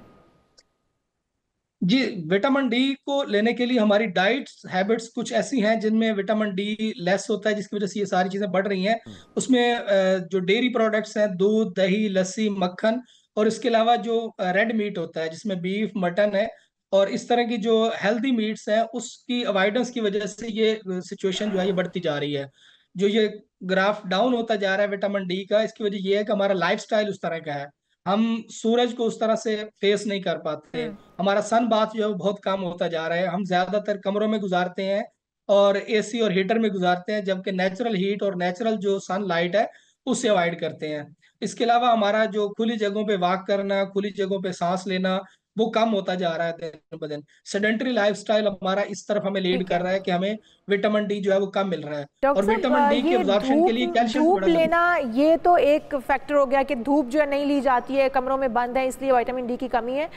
जी, विटामिन डी को लेने के लिए हमारी डाइट्स हैबिट्स कुछ ऐसी हैं जिनमें विटामिन डी लेस होता है, जिसकी वजह से ये सारी चीजें बढ़ रही हैं। उसमें जो डेयरी प्रोडक्ट्स हैं, दूध, दही, लस्सी, मक्खन, और इसके अलावा जो रेड मीट होता है जिसमें बीफ, मटन है, और इस तरह की जो हेल्दी मीट्स हैं उसकी अवॉइडेंस की वजह से ये सिचुएशन जो है ये बढ़ती जा रही है। जो ये ग्राफ डाउन होता जा रहा है विटामिन डी का, इसकी वजह ये है कि हमारा लाइफस्टाइल उस तरह का है। हम सूरज को उस तरह से फेस नहीं कर पाते, हमारा सन बाथ जो है वो बहुत कम होता जा रहा है, हम ज्यादातर कमरों में गुजारते हैं और एसी और हीटर में गुजारते हैं, जबकि नेचुरल हीट और नेचुरल जो सनलाइट है उससे अवॉइड करते हैं। इसके अलावा हमारा जो खुली जगहों पे वॉक करना, खुली जगहों पे सांस लेना, वो कम होता जा रहा है दिन ब दिन। सेडेंटरी लाइफस्टाइल हमारा इस तरफ हमें लीड कर रहा है कि हमें विटामिन डी जो है वो कम मिल रहा है। और विटामिन डी के अब्जॉर्प्शन के लिए कैल्शियम धूप लेना, ये तो एक फैक्टर हो गया कि धूप जो है नहीं ली जाती है, कमरों में बंद है, इसलिए विटामिन डी की कमी है।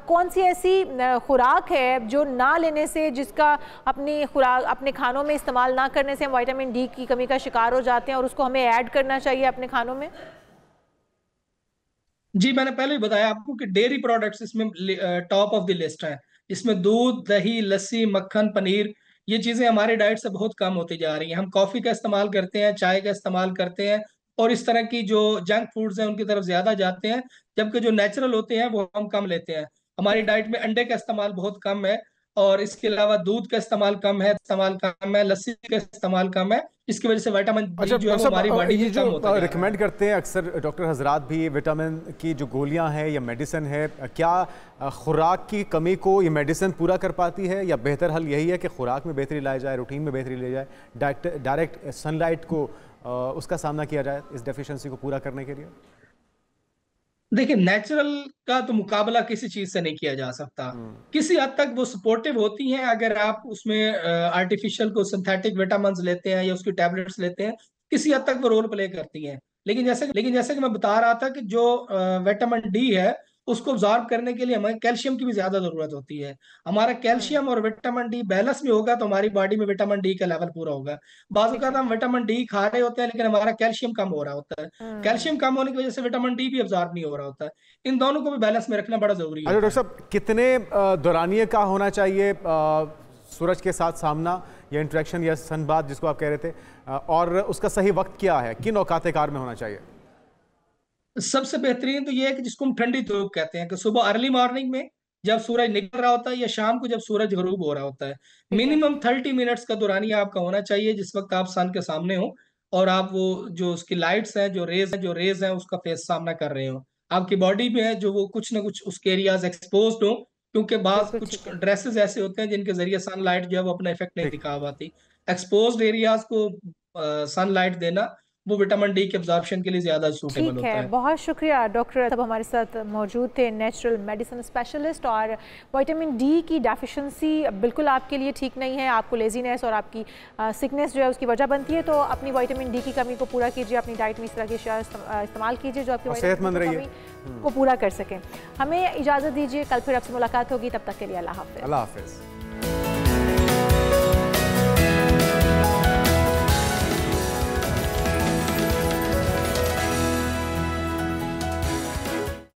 कौन सी ऐसी खुराक है जो ना लेने से, जिसका अपनी खुराक अपने खानों में इस्तेमाल ना करने से हम विटामिन डी की कमी का शिकार हो जाते हैं और उसको हमें ऐड करना चाहिए अपने खानों में? जी, मैंने पहले ही बताया आपको कि डेयरी प्रोडक्ट्स इसमें टॉप ऑफ द लिस्ट है। इसमें दूध, दही, लस्सी, मक्खन, पनीर, ये चीजें हमारे डाइट से बहुत कम होती जा रही हैं। हम कॉफी का इस्तेमाल करते हैं, चाय का इस्तेमाल करते हैं, और इस तरह की जो जंक फूड्स हैं उनकी तरफ ज्यादा जाते हैं, जबकि जो नेचुरल होते हैं वो हम कम लेते हैं। हमारी डाइट में अंडे का इस्तेमाल बहुत कम है, और इसके अलावा दूध का इस्तेमाल कम है, लस्सी का इस्तेमाल कम है, इसकी वजह से विटामिन डी जो है वो हमारी बॉडी में कम होता है। रिकमेंड करते हैं अक्सर डॉक्टर हजरात भी विटामिन की जो गोलियां हैं या मेडिसिन है, क्या खुराक की कमी को ये मेडिसिन पूरा कर पाती है, या बेहतर हल यही है कि खुराक में बेहतरी लाई जाए, रूटीन में बेहतरी लाई जाए, डायरेक्ट सनलाइट को उसका सामना किया जाए इस डेफिशिएंसी को पूरा करने के लिए? देखिए, नेचुरल का तो मुकाबला किसी चीज से नहीं किया जा सकता। किसी हद तक वो सपोर्टिव होती हैं अगर आप उसमें आर्टिफिशियल को सिंथेटिक विटामिन लेते हैं या उसकी टैबलेट्स लेते हैं, किसी हद तक वो रोल प्ले करती हैं। लेकिन जैसे कि मैं बता रहा था कि जो विटामिन डी है उसको ऑब्जॉर्ब करने के लिए हमें कैल्शियम की भी ज्यादा जरूरत होती है। हमारा कैल्शियम और विटामिन डी बैलेंस में होगा तो हमारी बॉडी में विटामिन डी का लेवल पूरा होगा। बाज़ औक़ात हम विटामिन डी खा रहे होते हैं लेकिन हमारा कैल्शियम कम हो रहा होता है। कैल्शियम कम होने की वजह से विटामिन डी भी ऑब्जॉर्ब नहीं हो रहा होता है। इन दोनों को भी बैलेंस में रखना बड़ा जरूरी है। डॉक्टर साहब, कितने दौरानिए का होना चाहिए सूरज के साथ सामना या इंटरेक्शन या सनबाथ जिसको आप कह रहे थे, और उसका सही वक्त क्या है, किन औकात कार में होना चाहिए? सबसे बेहतरीन तो ये है कि जिसको हम ठंडी धूप कहते हैं, कि सुबह अर्ली मॉर्निंग में जब सूरज निकल रहा होता है या शाम को जब सूरज गरूब हो रहा होता है, मिनिमम 30 मिनट्स का दौरानिया आपका होना चाहिए, जिस वक्त आप सन के सामने हो और आप वो जो उसकी लाइट्स हैं, जो रेज हैं उसका फेस सामना कर रहे हो। आपकी बॉडी में है जो वो कुछ ना कुछ उसके एरियाज एक्सपोज्ड हो, क्योंकि बात कुछ ड्रेसेस ऐसे होते हैं जिनके जरिए सनलाइट जो है वो अपना इफेक्ट नहीं दिखा पाती। एक्सपोज्ड एरियाज को सनलाइट देना वो विटामिन डी के अब्जॉर्प्शन के लिए ज्यादा सूटेबल होता है। बहुत शुक्रिया डॉक्टर साहब हमारे साथ मौजूद थे, नेचुरल मेडिसिन स्पेशलिस्ट। और विटामिन डी की डेफिशिएंसी बिल्कुल आपके लिए ठीक नहीं है, आपको लेजीनेस और आपकी सिकनेस जो है उसकी वजह बनती है। तो अपनी विटामिन डी की कमी को पूरा कीजिए, अपनी डाइट में इस तरह की इस्तेमाल कीजिए जो आपकी सेहतमंद रहिए, को पूरा कर सकें। हमें इजाज़त दीजिए, कल फिर आपसे मुलाकात होगी, तब तक के लिए अल्लाह हाफ़िज़। अल्लाह हाफ़िज़।